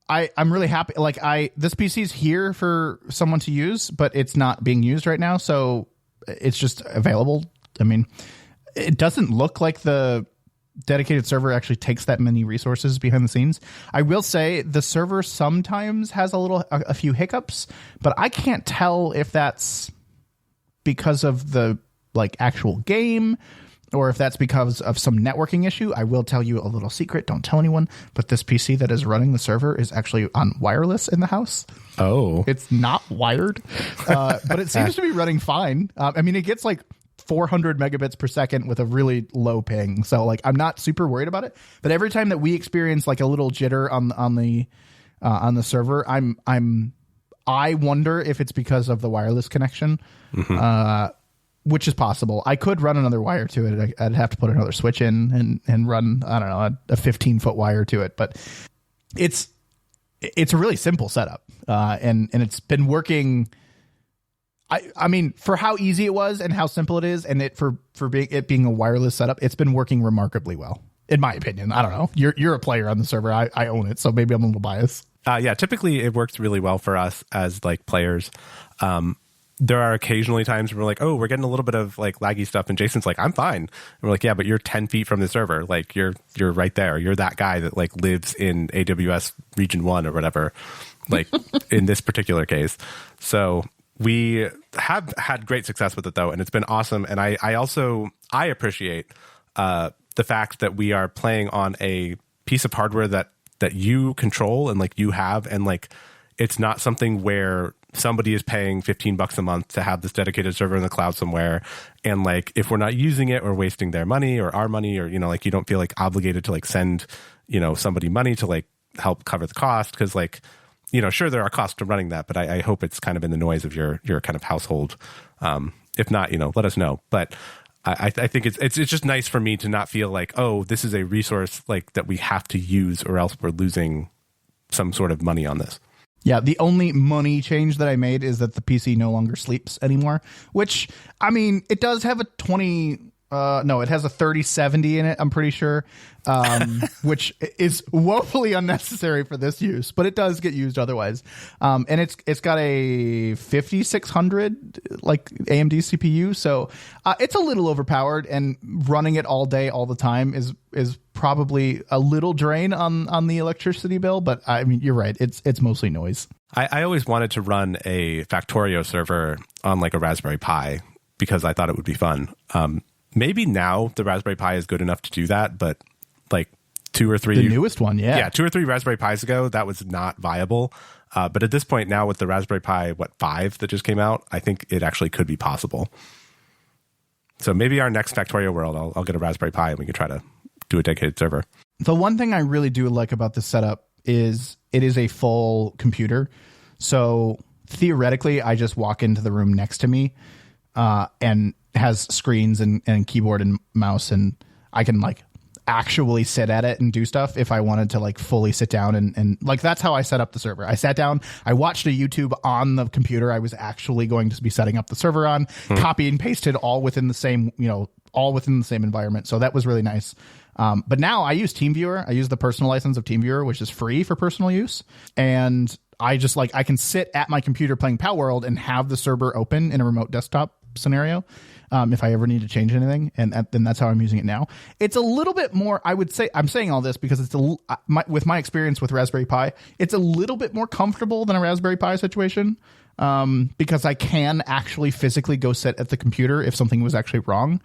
I'm really happy. This PC's here for someone to use, but it's not being used right now, so it's just available. I mean, it doesn't look like the dedicated server actually takes that many resources behind the scenes. I will say the server sometimes has a few hiccups, but I can't tell if that's because of the actual game or if that's because of some networking issue. I will tell you a little secret. Don't tell anyone, but this PC that is running the server is actually on wireless in the house. Oh, it's not wired, but it seems to be running fine. I mean, it gets 400 megabits per second with a really low ping. So I'm not super worried about it, but every time that we experience a little jitter on the server, I wonder if it's because of the wireless connection, which is possible. I could run another wire to it. I'd have to put another switch in and run, I don't know, a 15-foot wire to it, but it's a really simple setup. And it's been working. I mean, for how easy it was and how simple it is, and for being a wireless setup, it's been working remarkably well, in my opinion. I don't know. You're a player on the server. I own it, so maybe I'm a little biased. Yeah, typically it works really well for us as players. There are occasionally times where we're oh, we're getting a little bit of laggy stuff, and Jason's I'm fine. And we're yeah, but you're 10 feet from the server. You're right there. You're that guy that lives in AWS Region 1 or whatever, in this particular case. So we have had great success with it, though, and it's been awesome. And I appreciate the fact that we are playing on a piece of hardware that you control and you have, and it's not something where somebody is paying $15 a month to have this dedicated server in the cloud somewhere, and if we're not using it, we're wasting their money or our money, or you don't feel obligated to send somebody money to help cover the cost, because sure, there are costs to running that, but I hope it's kind of in the noise of your kind of household. If not, let us know. But I think it's just nice for me to not feel oh, this is a resource that we have to use, or else we're losing some sort of money on this. Yeah, the only money change that I made is that the PC no longer sleeps anymore, which, I mean, it does have a 3070 in it, I'm pretty sure, which is woefully unnecessary for this use, but it does get used otherwise. And it's got a 5600 AMD CPU, so it's a little overpowered, and running it all day, all the time is probably a little drain on the electricity bill. But I mean, you're right, it's mostly noise. I always wanted to run a Factorio server on a Raspberry Pi because I thought it would be fun. Maybe now the Raspberry Pi is good enough to do that, but 2 or 3... The newest one, yeah. Yeah, 2 or 3 Raspberry Pis ago, that was not viable. But at this point now with the Raspberry Pi, 5 that just came out, I think it actually could be possible. So maybe our next Factorio world, I'll get a Raspberry Pi and we can try to do a dedicated server. The one thing I really do like about this setup is it is a full computer. So theoretically, I just walk into the room next to me and has screens and keyboard and mouse, and I can actually sit at it and do stuff if I wanted to fully sit down and that's how I set up the server. I sat down, I watched a YouTube on the computer I was actually going to be setting up the server on, copy and pasted all within the same, environment. So that was really nice. But now I use TeamViewer. I use the personal license of TeamViewer, which is free for personal use. And I just I can sit at my computer playing Palworld and have the server open in a remote desktop scenario. if I ever need to change anything, and then that's how I'm using it now. It's a little bit more, I would say, I'm saying all this because it's with my experience with Raspberry Pi, it's a little bit more comfortable than a Raspberry Pi situation, because I can actually physically go sit at the computer if something was actually wrong,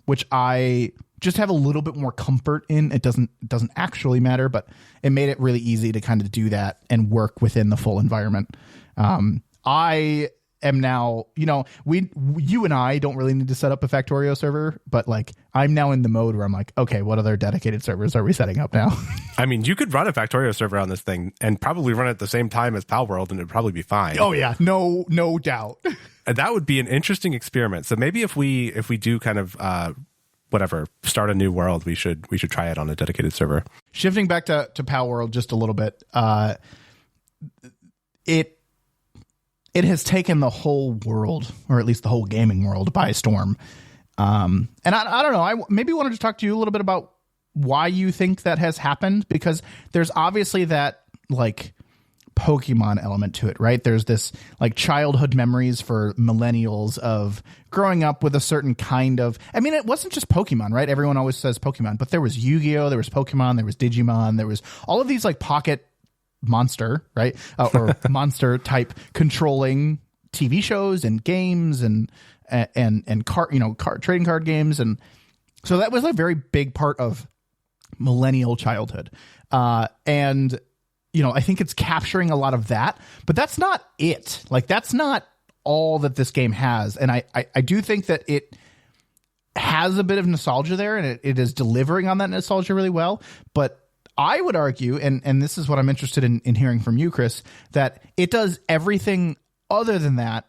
which I just have a little bit more comfort in. It doesn't actually matter, but it made it really easy to kind of do that and work within the full environment. I am now, you and I don't really need to set up a Factorio server, but like I'm now in the mode where I'm like, okay, what other dedicated servers are we setting up now? I mean, you could run a Factorio server on this thing and probably run it at the same time as Palworld, and it'd probably be fine. Oh yeah, no doubt. And that would be an interesting experiment. So maybe if we do kind of start a new world, we should try it on a dedicated server. Shifting back to Palworld just a little bit, it has taken the whole world, or at least the whole gaming world, by storm. And I don't know, I maybe wanted to talk to you a little bit about why you think that has happened, because there's obviously that like Pokemon element to it, right? There's this like childhood memories for millennials of growing up with a certain kind of, I mean, it wasn't just Pokemon, right? Everyone always says Pokemon, but there was Yu-Gi-Oh, there was Pokemon, there was Digimon, there was all of these like pocket monster, right? Or monster type controlling TV shows and games and trading card games. And so that was a very big part of millennial childhood. And I think it's capturing a lot of that, but that's not it. Like, that's not all that this game has. And I do think that it has a bit of nostalgia there, and it is delivering on that nostalgia really well. But I would argue, and this is what I'm interested in hearing from you, Chris, that it does everything other than that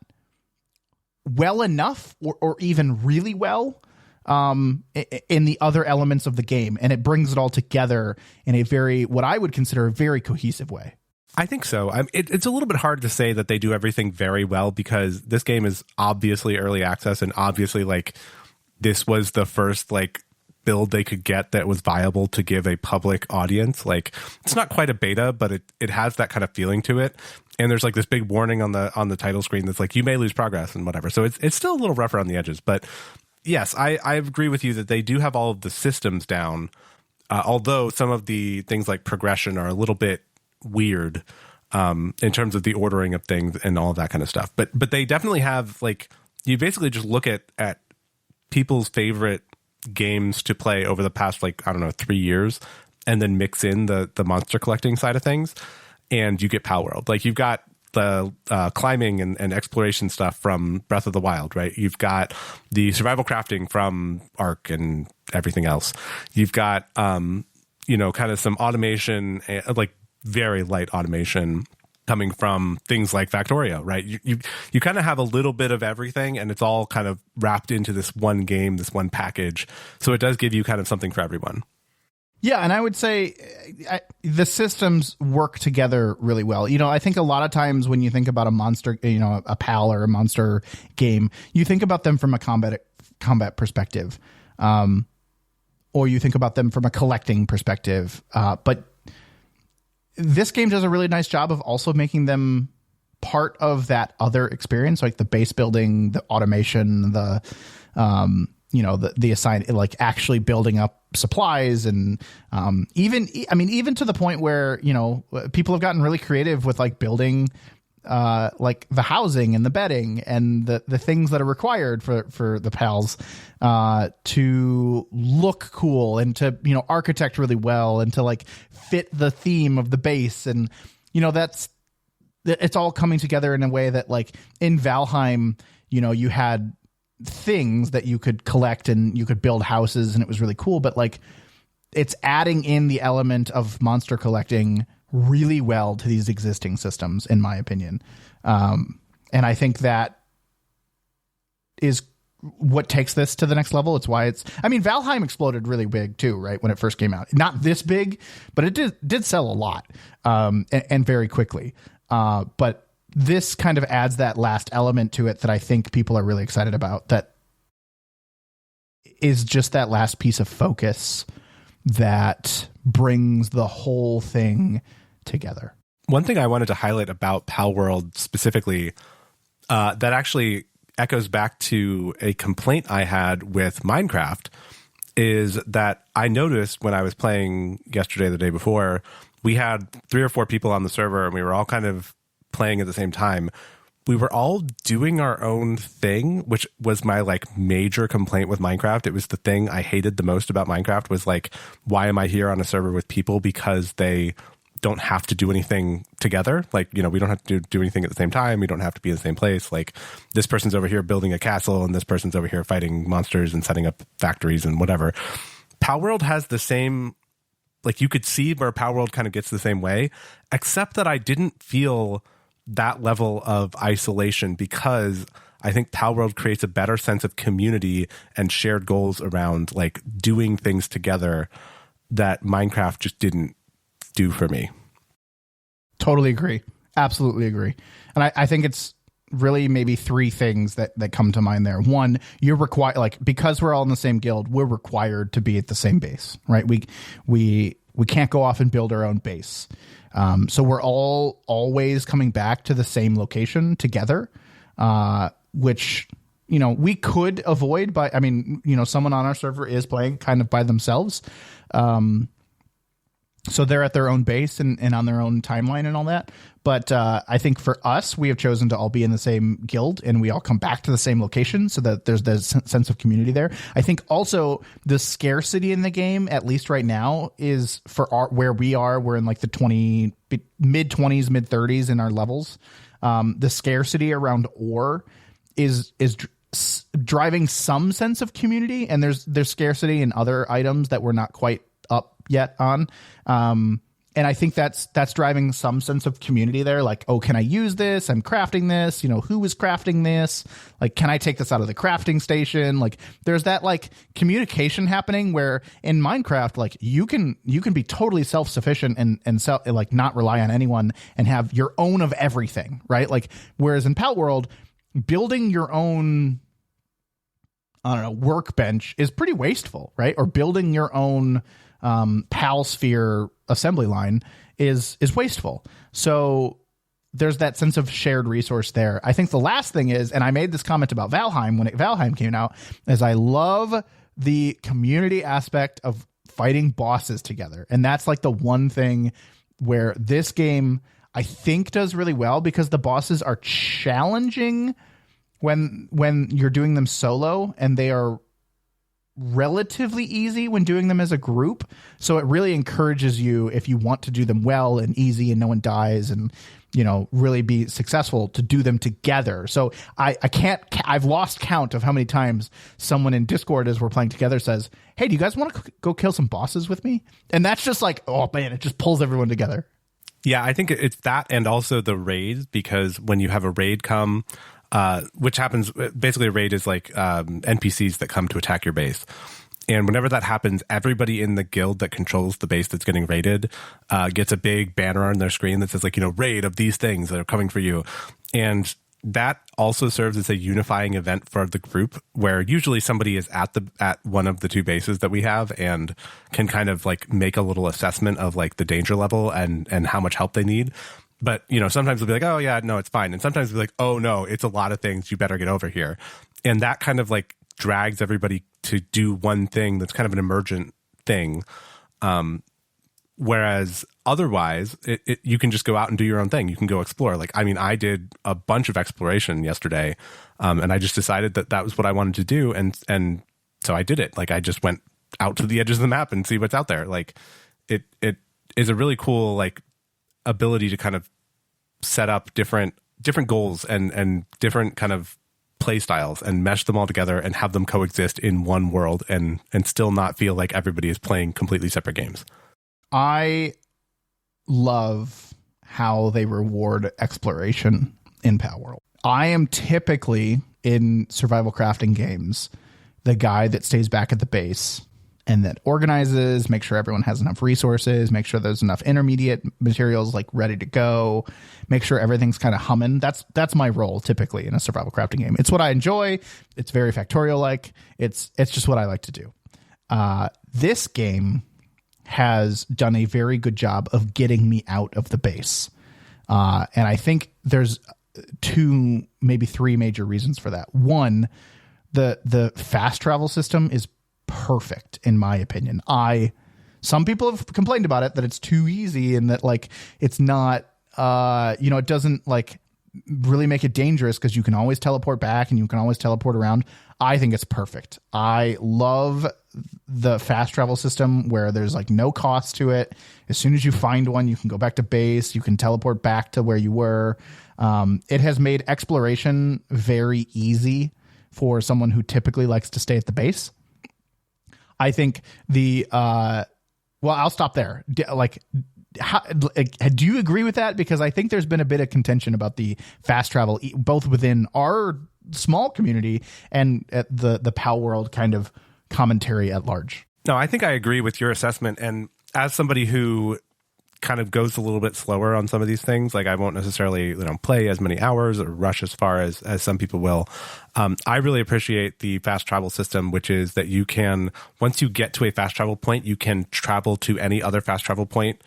well enough, or even really well, in the other elements of the game, and it brings it all together in a what I would consider a very cohesive way. I think so. It's a little bit hard to say that they do everything very well, because this game is obviously early access, and obviously like this was the first like build they could get that was viable to give a public audience. Like, it's not quite a beta, but it has that kind of feeling to it. And there's like this big warning on the title screen that's like, you may lose progress and whatever. So it's still a little rough around the edges. But yes, I agree with you that they do have all of the systems down. Although some of the things like progression are a little bit weird in terms of the ordering of things and all of that kind of stuff. But they definitely have, like, you basically just look at people's favorite games to play over the past, like, I don't know, 3 years, and then mix in the monster collecting side of things, and you get Palworld. Like, you've got the climbing and exploration stuff from Breath of the Wild, right? You've got the survival crafting from Ark and everything else. You've got kind of some automation, like very light automation coming from things like Factorio, right? You kind of have a little bit of everything, and it's all kind of wrapped into this one game, this one package. So it does give you kind of something for everyone. Yeah, and I would say the systems work together really well. I think a lot of times when you think about a monster, a PAL or a monster game, you think about them from a combat perspective, or you think about them from a collecting perspective. But this game does a really nice job of also making them part of that other experience, like the base building, the automation, the assign, like actually building up supplies, and even to the point where people have gotten really creative with like building like the housing and the bedding and the things that are required for the pals to look cool and to architect really well and to like fit the theme of the base. And it's all coming together in a way that, like, in Valheim, you had things that you could collect and you could build houses, and it was really cool, but like it's adding in the element of monster collecting really well to these existing systems, in my opinion. And I think that is what takes this to the next level. It's why Valheim exploded really big too, right? When it first came out, not this big, but it did sell a lot, and very quickly. But this kind of adds that last element to it that I think people are really excited about. That is just that last piece of focus that brings the whole thing together. One thing I wanted to highlight about Palworld specifically, that actually echoes back to a complaint I had with Minecraft, is that I noticed when I was playing yesterday, the day before, we had 3 or 4 people on the server and we were all kind of playing at the same time. We were all doing our own thing, which was my like major complaint with Minecraft. It was the thing I hated the most about Minecraft, was like, why am I here on a server with people? Because they don't have to do anything together. Like, you know, we don't have to do anything at the same time. We don't have to be in the same place. Like, this person's over here building a castle and this person's over here fighting monsters and setting up factories and whatever. Palworld has the same, like, you could see where Palworld kind of gets the same way, except that I didn't feel that level of isolation, because I think Palworld creates a better sense of community and shared goals around like doing things together that Minecraft just didn't do for me. Totally agree. Absolutely agree. And I think it's really maybe 3 things that come to mind there. One, you're required, like, because we're all in the same guild, we're required to be at the same base, right? We can't go off and build our own base. So we're all always coming back to the same location together, which, you know, we could avoid by, I mean, you know, someone on our server is playing kind of by themselves. So they're at their own base and on their own timeline and all that. But I think for us, we have chosen to all be in the same guild and we all come back to the same location so that there's the sense of community there. I think also the scarcity in the game, at least right now, is for where we are. We're in like the mid-20s, mid-30s in our levels. The scarcity around ore is driving some sense of community, and there's scarcity in other items that we're not quite up yet on. And I think that's driving some sense of community there. Like, oh, can I use this? I'm crafting this. You know, who is crafting this? Like, can I take this out of the crafting station? Like, there's that like communication happening where in Minecraft, like you can be totally self-sufficient and like not rely on anyone and have your own of everything, right? Like, whereas in Palworld, building your own, I don't know, workbench is pretty wasteful, right? Or building your own PAL sphere assembly line is wasteful. So there's that sense of shared resource there. I think the last thing is, and I made this comment about Valheim when Valheim came out, is I love the community aspect of fighting bosses together. And that's like the one thing where this game I think does really well, because the bosses are challenging when you're doing them solo, and they are relatively easy when doing them as a group. So it really encourages you, if you want to do them well and easy and no one dies and, you know, really be successful, to do them together. So I've lost count of how many times someone in Discord, as we're playing together, says, hey, do you guys want to go kill some bosses with me? And that's just like, oh man, it just pulls everyone together. Yeah, I think it's that, and also the raids, because when you have a raid come, which happens, basically a raid is like NPCs that come to attack your base. And whenever that happens, everybody in the guild that controls the base that's getting raided gets a big banner on their screen that says, like, you know, raid of these things that are coming for you. And that also serves as a unifying event for the group, where usually somebody is at one of the 2 bases that we have and can kind of like make a little assessment of like the danger level and how much help they need. But, you know, sometimes they'll be like, oh, yeah, no, it's fine. And sometimes they'll be like, oh, no, it's a lot of things. You better get over here. And that kind of like drags everybody to do one thing that's kind of an emergent thing. Whereas otherwise, you can just go out and do your own thing. You can go explore. Like, I mean, I did a bunch of exploration yesterday, and I just decided that was what I wanted to do. And so I did it. Like, I just went out to the edges of the map and see what's out there. Like, it is a really cool, like, ability to kind of set up different goals and different kind of play styles and mesh them all together and have them coexist in one world and still not feel like everybody is playing completely separate games. I love how they reward exploration in Palworld. I am typically, in survival crafting games, the guy that stays back at the base and that organizes, make sure everyone has enough resources, make sure there's enough intermediate materials like ready to go, make sure everything's kind of humming. That's my role typically in a survival crafting game. It's what I enjoy. It's very Factorio-like. It's just what I like to do. This game has done a very good job of getting me out of the base. And I think there's two, maybe three major reasons for that. One, the fast travel system is perfect in my opinion. Some people have complained about it, that it's too easy and that like it's not it doesn't like really make it dangerous because you can always teleport back and you can always teleport around. I think it's perfect. I love the fast travel system where there's like no cost to it. As soon as you find one, you can go back to base, you can teleport back to where you were. It has made exploration very easy for someone who typically likes to stay at the base. I think I'll stop there. Do you agree with that? Because I think there's been a bit of contention about the fast travel, both within our small community and at the Palworld kind of commentary at large. No, I think I agree with your assessment. And as somebody who kind of goes a little bit slower on some of these things, like I won't necessarily play as many hours or rush as far as some people will. I really appreciate the fast travel system, which is that you can, once you get to a fast travel point, you can travel to any other fast travel point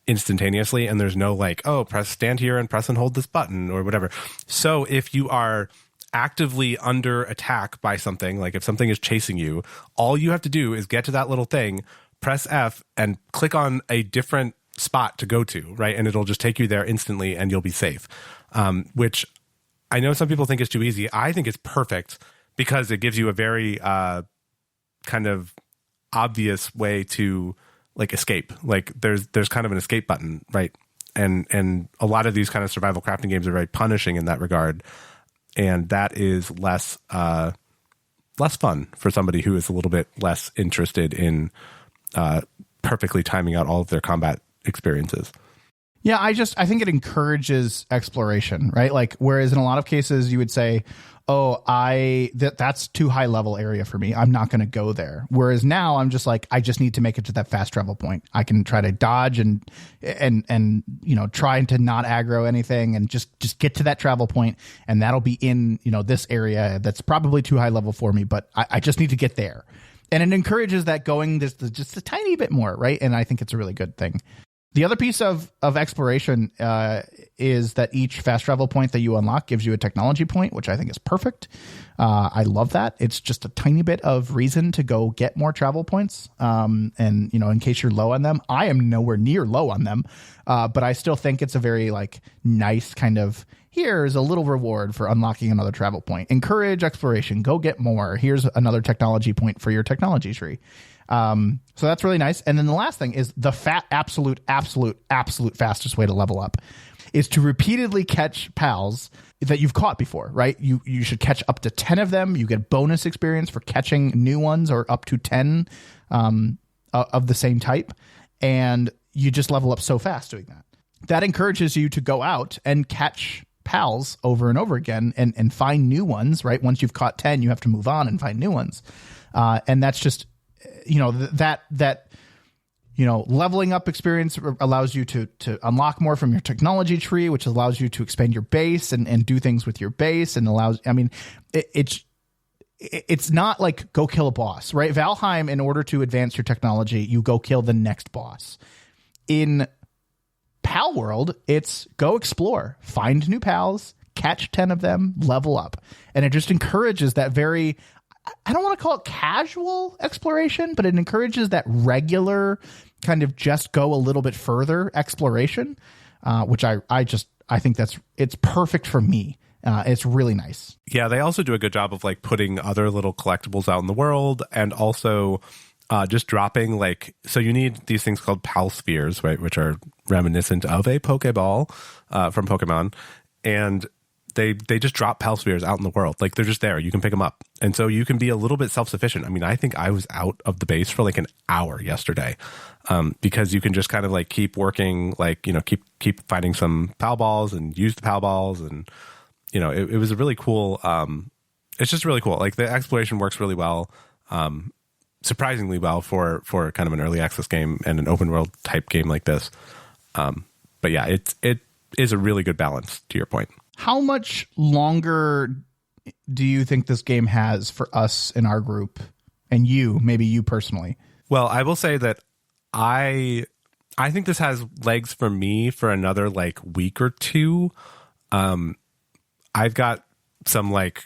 instantaneously, and there's no like, oh, stand here and press and hold this button or whatever. So if you are actively under attack by something, like if something is chasing you, all you have to do is get to that little thing, press F, and click on a different spot to go to, right? And it'll just take you there instantly and you'll be safe. Which I know some people think is too easy. I think it's perfect because it gives you a very kind of obvious way to like escape. Like there's kind of an escape button, right? And a lot of these kind of survival crafting games are very punishing in that regard. And that is less fun for somebody who is a little bit less interested in perfectly timing out all of their combat experiences. Yeah, I think it encourages exploration, right? Like, whereas in a lot of cases you would say, oh, that's too high level area for me, I'm not going to go there. Whereas now I'm just like, I just need to make it to that fast travel point. I can try to dodge and try to not aggro anything and just get to that travel point, and that'll be in this area that's probably too high level for me, but I just need to get there. And it encourages that going just a tiny bit more, right? And I think it's a really good thing. The other piece of exploration is that each fast travel point that you unlock gives you a technology point, which I think is perfect. I love that. It's just a tiny bit of reason to go get more travel points. And, in case you're low on them, I am nowhere near low on them. But I still think it's a very nice kind of, here's a little reward for unlocking another travel point. Encourage exploration. Go get more. Here's another technology point for your technology tree. So that's really nice. And then the last thing is the absolute fastest way to level up is to repeatedly catch pals that you've caught before, right? You should catch up to 10 of them. You get bonus experience for catching new ones, or up to 10 of the same type. And you just level up so fast doing that. That encourages you to go out and catch pals over and over again and find new ones, right? Once you've caught 10, you have to move on and find new ones. And that's just, leveling up experience allows you to unlock more from your technology tree, which allows you to expand your base and do things with your base, and it's not like go kill a boss, right? Valheim, in order to advance your technology, you go kill the next boss. In Palworld, it's go explore, find new pals, catch 10 of them, level up. And it just encourages that very, I don't want to call it casual exploration, but it encourages that regular kind of just go a little bit further exploration, which I think it's perfect for me. It's really nice. Yeah, they also do a good job of putting other little collectibles out in the world, and also just dropping so you need these things called Pal Spheres, right, which are reminiscent of a Pokeball from Pokemon, and they just drop Pal Spheres out in the world. They're just there. You can pick them up. And so you can be a little bit self-sufficient. I mean, I think I was out of the base for an hour yesterday, because you can just kind of keep working, keep finding some Pal Balls and use the Pal Balls. And, it was a really cool, it's just really cool. The exploration works really well, surprisingly well for kind of an early access game and an open world type game like this. But yeah, it is a really good balance, to your point. How much longer do you think this game has for us in our group, and maybe you personally? Well, I will say that I think this has legs for me for another week or two. I've got some like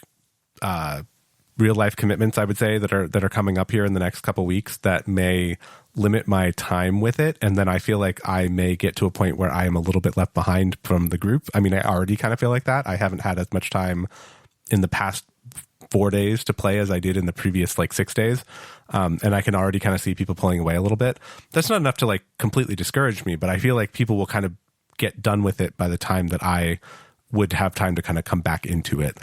real life commitments, I would say, that are coming up here in the next couple weeks that may limit my time with it. And then I feel like I may get to a point where I am a little bit left behind from the group. I mean, I already kind of feel like that. I haven't had as much time in the past 4 days to play as I did in the previous like 6 days. And I can already kind of see people pulling away a little bit. That's not enough to like completely discourage me, but I feel like people will kind of get done with it by the time that I would have time to kind of come back into it.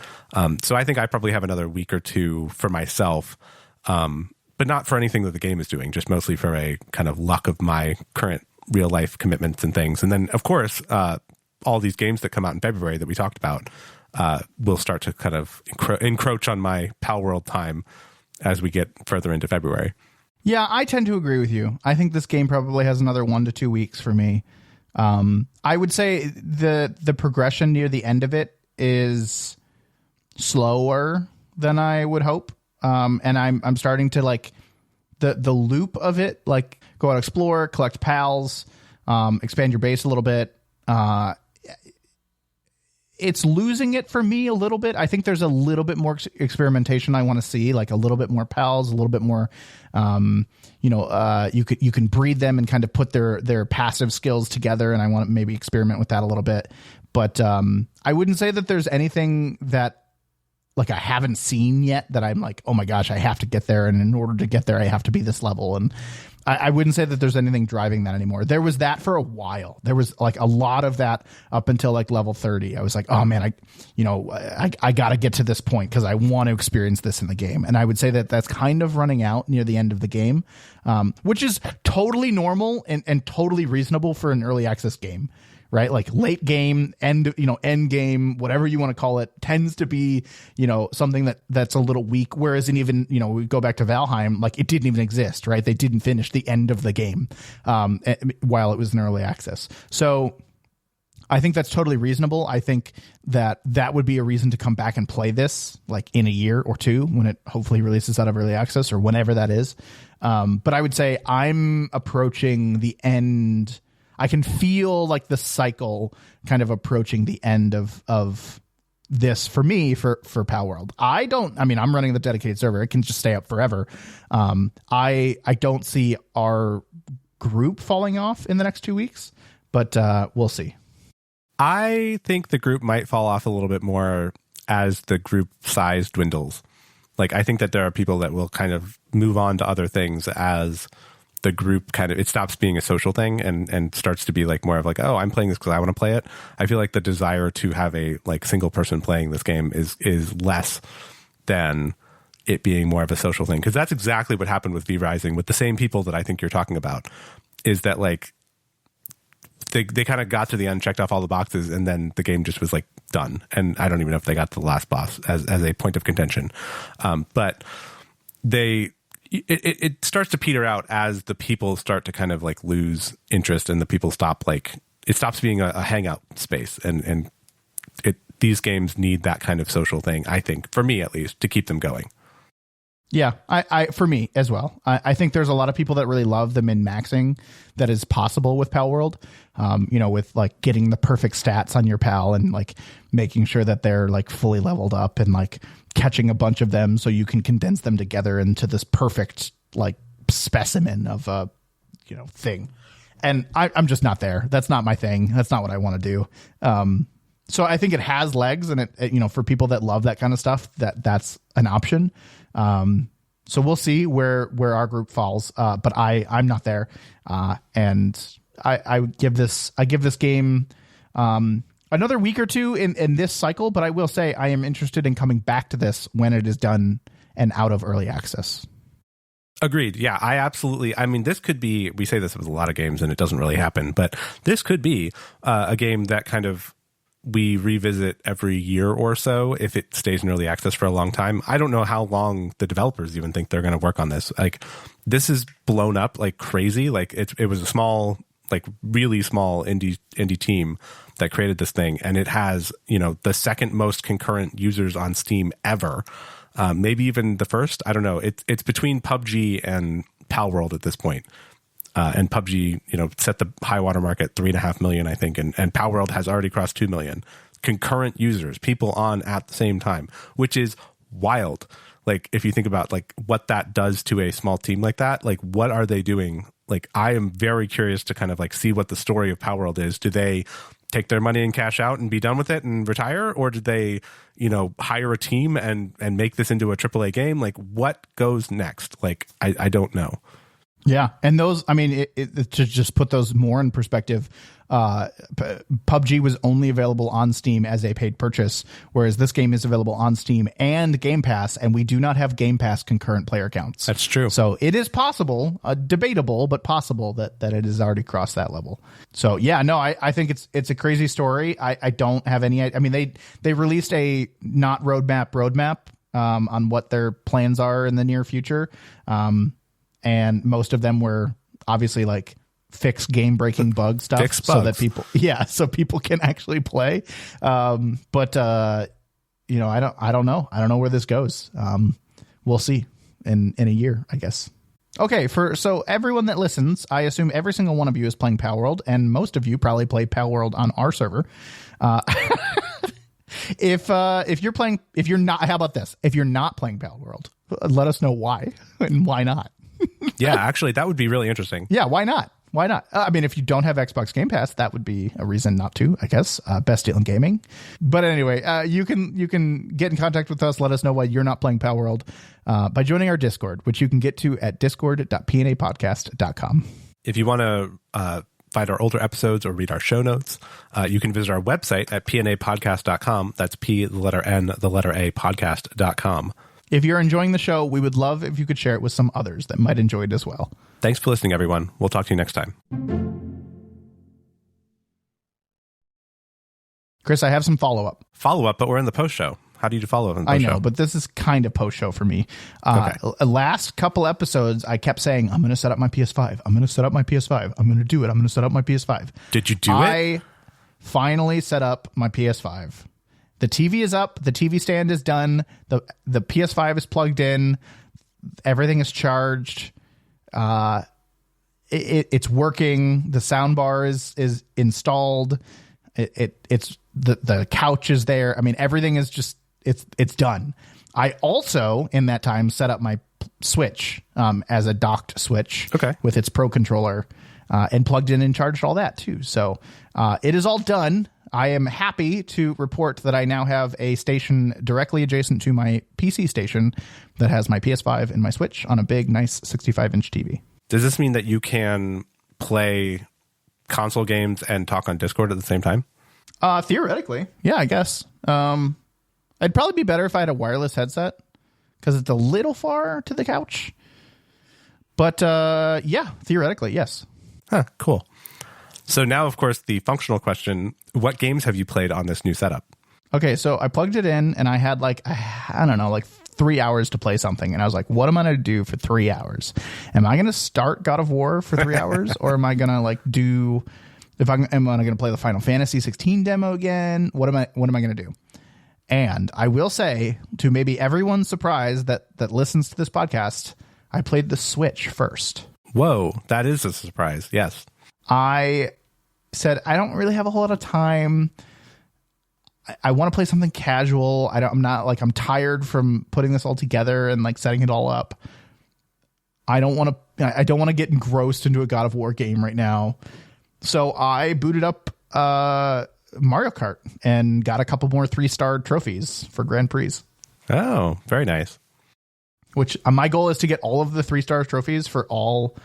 So I think I probably have another week or two for myself, but not for anything that the game is doing, just mostly for a kind of luck of my current real life commitments and things. And then of course, all these games that come out in February that we talked about will start to kind of encroach on my Palworld time as we get further into February. Yeah, I tend to agree with you. I think this game probably has another 1 to 2 weeks for me. I would say the progression near the end of it is slower than I would hope. And I'm starting to like the loop of it, like go out, explore, collect pals, expand your base a little bit. It's losing it for me a little bit. I think there's a little bit more experimentation I want to see, like a little bit more pals, a little bit more, you can breed them and kind of put their passive skills together. And I want to maybe experiment with that a little bit. But I wouldn't say that there's anything that like I haven't seen yet that I'm like, oh my gosh, I have to get there. And in order to get there, I have to be this level. And I wouldn't say that there's anything driving that anymore. There was that for a while. There was like a lot of that up until like level 30. I was like, oh man, I got to get to this point because I want to experience this in the game. And I would say that that's kind of running out near the end of the game, which is totally normal and totally reasonable for an early access game. Right, like late game, end game, whatever you want to call it, tends to be, something that's a little weak. Whereas in even, we go back to Valheim, like it didn't even exist, right? They didn't finish the end of the game while it was in early access. So I think that's totally reasonable. I think that would be a reason to come back and play this like in a year or two when it hopefully releases out of early access or whenever that is. But I would say I'm approaching the end. I can feel like the cycle kind of approaching the end of this for me for Palworld. I'm running the dedicated server. It can just stay up forever. I don't see our group falling off in the next 2 weeks, but we'll see. I think the group might fall off a little bit more as the group size dwindles. Like, I think that there are people that will kind of move on to other things as the group it stops being a social thing and starts to be like more of like, oh, I'm playing this because I want to play it. I feel like the desire to have a like single person playing this game is less than it being more of a social thing. Because that's exactly what happened with V Rising with the same people that I think you're talking about, is that like they kind of got to the end, checked off all the boxes, and then the game just was like done. And I don't even know if they got to the last boss as a point of contention. But it starts to peter out as the people start to kind of like lose interest and the people stop, like it stops being a hangout space. And these games need that kind of social thing, I think, for me at least, to keep them going. Yeah, I for me as well. I think there's a lot of people that really love the min-maxing that is possible with Palworld. With like getting the perfect stats on your pal and like making sure that they're like fully leveled up and like catching a bunch of them so you can condense them together into this perfect like specimen of a thing. And I'm just not there. That's not my thing. That's not what I want to do. So I think it has legs, and it for people that love that kind of stuff, that's an option. So we'll see where our group falls. But I'm not there. And I give this game another week or two in this cycle, but I will say I am interested in coming back to this when it is done and out of early access. Agreed. Yeah, I mean, this could be, we say this with a lot of games and it doesn't really happen, but this could be a game that kind of we revisit every year or so if it stays in early access for a long time. I don't know how long the developers even think they're going to work on this. Like, this is blown up like crazy. Like it was a small, like really small indie team that created this thing, and it has, the second most concurrent users on Steam ever. Maybe even the first. I don't know. It's between PUBG and Palworld at this point. And PUBG, set the high water mark at 3.5 million, I think, and Palworld has already crossed 2 million. concurrent users, people on at the same time, which is wild. Like, if you think about like what that does to a small team like that, like what are they doing? Like, I am very curious to kind of like see what the story of Palworld is. Do they take their money and cash out and be done with it and retire? Or did they, hire a team and make this into a AAA game? Like, what goes next? Like, I don't know. Yeah. And those, I mean, to just put those more in perspective, PUBG was only available on Steam as a paid purchase, whereas this game is available on Steam and Game Pass, and we do not have Game Pass concurrent player counts. That's true. So it is possible, debatable, but possible that it has already crossed that level. So yeah, no, I think it's a crazy story. I don't have any, I mean, they released a not roadmap on what their plans are in the near future. And most of them were obviously like fix game breaking bug stuff so that people can actually play. But I don't know. I don't know where this goes. We'll see in a year, I guess. Okay. So everyone that listens, I assume every single one of you is playing Palworld, and most of you probably play Palworld on our server. If you're not, how about this? If you're not playing Palworld, let us know why and why not. Yeah, actually, that would be really interesting. Yeah, why not? Why not? I mean, if you don't have Xbox Game Pass, that would be a reason not to, I guess. Best deal in gaming. But anyway, you can get in contact with us. Let us know why you're not playing Palworld by joining our Discord, which you can get to at discord.pnapodcast.com. If you want to find our older episodes or read our show notes, you can visit our website at pnapodcast.com. That's P, the letter N, the letter A, podcast.com. If you're enjoying the show, we would love if you could share it with some others that might enjoy it as well. Thanks for listening, everyone. We'll talk to you next time. Chris, I have some follow-up. Follow-up, but we're in the post-show. How do you do follow-up in the post-show? I know, but this is kind of post-show for me. Okay. Last couple episodes, I kept saying, I'm going to set up my PS5. I'm going to set up my PS5. I'm going to do it. I'm going to set up my PS5. Did you do it? I finally set up my PS5. The TV is up. The TV stand is done. The PS5 is plugged in. Everything is charged. It's working. The sound bar is installed. It's the couch is there. I mean, everything is just it's done. I also in that time set up my Switch as a docked Switch, with its Pro controller, and plugged in and charged all that too. So it is all done. I am happy to report that I now have a station directly adjacent to my PC station that has my PS5 and my Switch on a big, nice 65-inch TV. Does this mean that you can play console games and talk on Discord at the same time? Theoretically. Yeah, I guess. It'd probably be better if I had a wireless headset because it's a little far to the couch. But yeah, theoretically, yes. Huh, cool. So now, of course, the functional question, what games have you played on this new setup? Okay, so I plugged it in and I had like 3 hours to play something. And I was like, what am I going to do for 3 hours? Am I going to start God of War for 3 hours? Or am I going to am I going to play the Final Fantasy 16 demo again? What am I going to do? And I will say, to maybe everyone's surprise that listens to this podcast, I played the Switch first. Whoa, that is a surprise. Yes. I said, I don't really have a whole lot of time. I want to play something casual. I'm tired from putting this all together and like setting it all up. I don't want to get engrossed into a God of War game right now. So I booted up Mario Kart and got a couple more 3-star trophies for Grand Prix. Oh, very nice. Which my goal is to get all of the 3-star trophies for all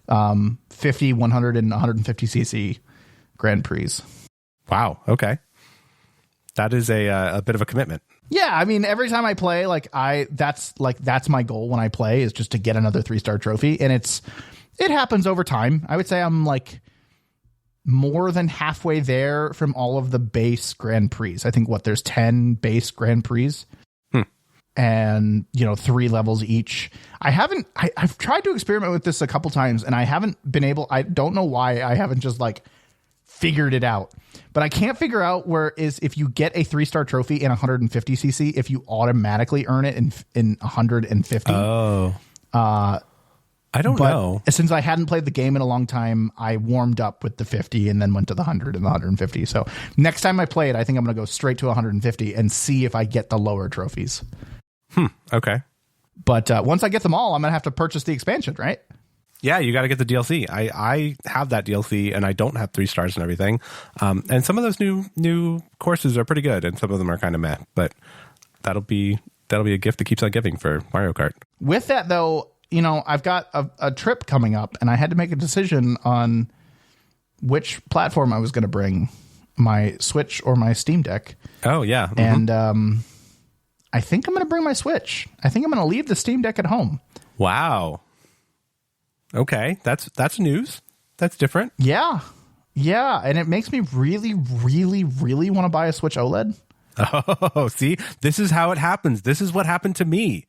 50, 100, and 150cc Grand Prix. Wow. Okay. That is a bit of a commitment. Yeah. I mean, every time I play, that's my goal when I play is just to get another 3-star trophy. And it happens over time. I would say I'm like more than halfway there from all of the base Grand Prix. I think there's 10 base Grand Prix. And 3 levels each. I've tried to experiment with this a couple times and I haven't been able, I don't know why I haven't just figured it out, but I can't figure out if you get a 3-star trophy in 150cc, if you automatically earn it in 150. Oh, I don't know. Since I hadn't played the game in a long time, I warmed up with the 50 and then went to the 100 and the 150. So next time I play it, I think I'm going to go straight to 150 and see if I get the lower trophies. Okay. But once I get them all, I'm going to have to purchase the expansion, right? Yeah, you got to get the DLC. I have that DLC, and I don't have 3 stars and everything. And some of those new courses are pretty good, and some of them are kind of meh. But that'll be a gift that keeps on giving for Mario Kart. With that, though, I've got a trip coming up, and I had to make a decision on which platform I was going to bring, my Switch or my Steam Deck. Oh, yeah. Mm-hmm. And I think I'm going to bring my Switch. I think I'm going to leave the Steam Deck at home. Wow. Okay, that's news. That's different. Yeah. And it makes me really, really, really want to buy a Switch OLED. Oh, see, this is how it happens. This is what happened to me.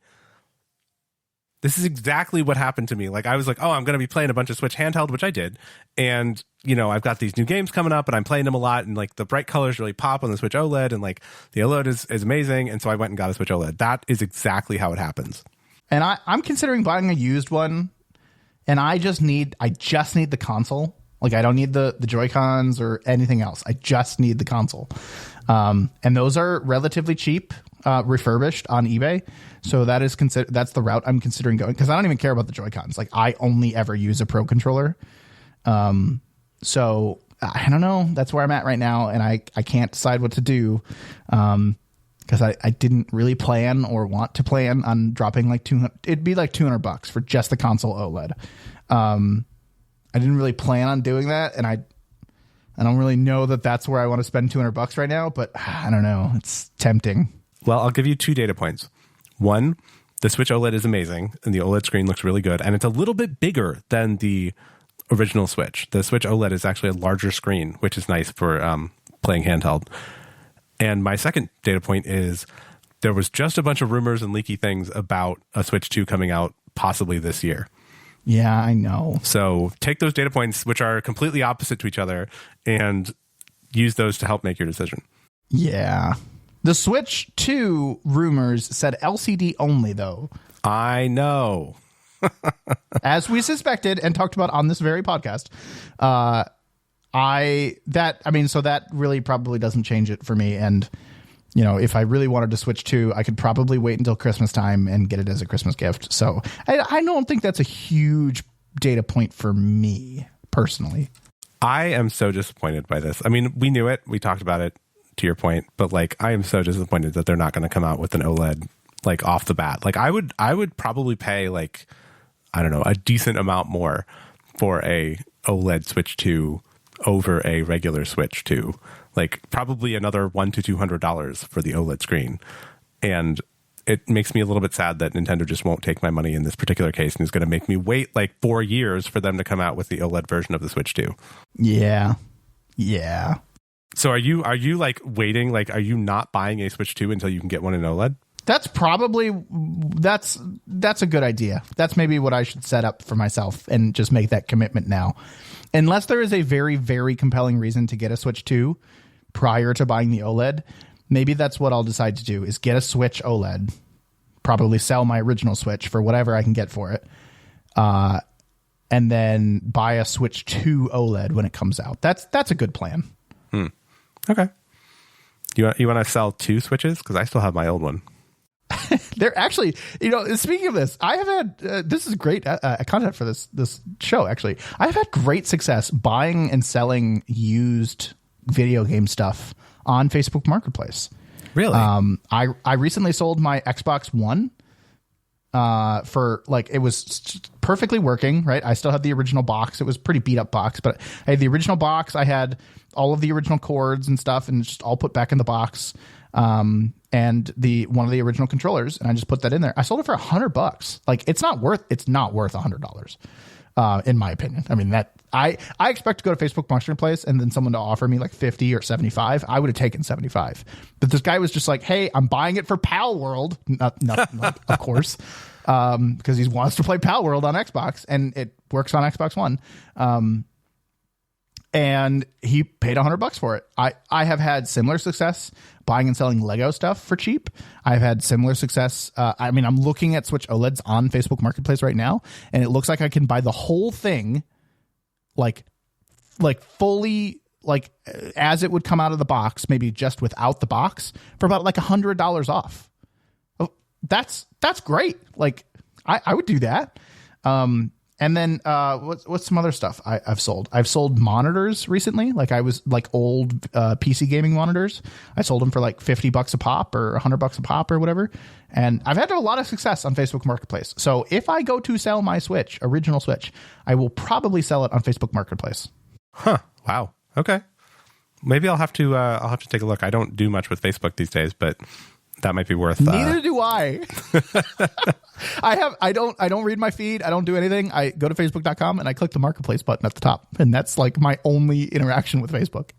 This is exactly what happened to me. Like, I was like, oh, I'm going to be playing a bunch of Switch handheld, which I did. And, I've got these new games coming up and I'm playing them a lot. And like the bright colors really pop on the Switch OLED and like the OLED is amazing. And so I went and got a Switch OLED. That is exactly how it happens. And I'm considering buying a used one. And I just need the console. Like, I don't need the Joy-Cons or anything else. I just need the console. And those are relatively cheap, refurbished on eBay. So that's the route I'm considering going, because I don't even care about the Joy-Cons. Like, I only ever use a Pro controller. So I don't know. That's where I'm at right now, and I can't decide what to do. Because I didn't really plan or want to plan on dropping like it'd be like $200 for just the console OLED. I didn't really plan on doing that, and I don't really know that that's where I want to spend $200 right now, but I don't know. It's tempting. Well, I'll give you 2 data points. One, the Switch OLED is amazing, and the OLED screen looks really good, and it's a little bit bigger than the original Switch. The Switch OLED is actually a larger screen, which is nice for playing handheld. And my second data point is there was just a bunch of rumors and leaky things about a Switch 2 coming out possibly this year. Yeah, I know. So take those data points, which are completely opposite to each other, and use those to help make your decision. Yeah. The Switch 2 rumors said LCD only, though. I know. As we suspected and talked about on this very podcast. So that really probably doesn't change it for me. And, if I really wanted to Switch 2, I could probably wait until Christmas time and get it as a Christmas gift. So I don't think that's a huge data point for me personally. I am so disappointed by this. I mean, we knew it. We talked about it, to your point. But like, I am so disappointed that they're not going to come out with an OLED like off the bat. Like, I would probably pay like, I don't know, a decent amount more for a OLED Switch 2 over a regular Switch 2. Like, probably another $100 to $200 for the OLED screen. And it makes me a little bit sad that Nintendo just won't take my money in this particular case and is going to make me wait like 4 years for them to come out with the OLED version of the Switch 2. Yeah. So are you like waiting? Like, are you not buying a Switch 2 until you can get one in OLED? That's a good idea. That's maybe what I should set up for myself and just make that commitment now. Unless there is a very, very compelling reason to get a Switch 2 prior to buying the OLED, maybe that's what I'll decide to do, is get a Switch OLED, probably sell my original Switch for whatever I can get for it, and then buy a Switch 2 OLED when it comes out. That's a good plan. Okay. You want to sell 2 Switches? Because I still have my old one. They're actually, speaking of this, I have had, this is great content for this show, actually. I've had great success buying and selling used video game stuff on Facebook Marketplace. Really? I recently sold my Xbox One for, like, it was perfectly working, right? I still had the original box. It was a pretty beat up box, but I had the original box. I had all of the original cords and stuff and just all put back in the box. And one of the original controllers, and I just put that in there. I sold it for $100. Like, it's not worth $100, in my opinion. I mean, that I expect to go to Facebook Marketplace and then someone to offer me like 50 or 75. I would have taken 75. But this guy was just like, hey, I'm buying it for Palworld. Not of course, because he wants to play Palworld on Xbox and it works on Xbox One. and he paid $100 for it. I have had similar success buying and selling Lego stuff for cheap. I've had similar success. I'm looking at Switch OLEDs on Facebook Marketplace right now, and it looks like I can buy the whole thing, like fully, like as it would come out of the box, maybe just without the box, for about like $100 off. Oh, that's great. Like I would do that. And then what's some other stuff I've sold? I've sold monitors recently. Like I was like old PC gaming monitors. I sold them for like $50 a pop or $100 a pop or whatever. And I've had a lot of success on Facebook Marketplace. So if I go to sell my Switch, original Switch, I will probably sell it on Facebook Marketplace. Huh. Wow. Okay. Maybe I'll have to take a look. I don't do much with Facebook these days, but that might be worth. Neither do I. I don't read my feed. I don't do anything. I go to facebook.com and I click the marketplace button at the top. And that's like my only interaction with Facebook.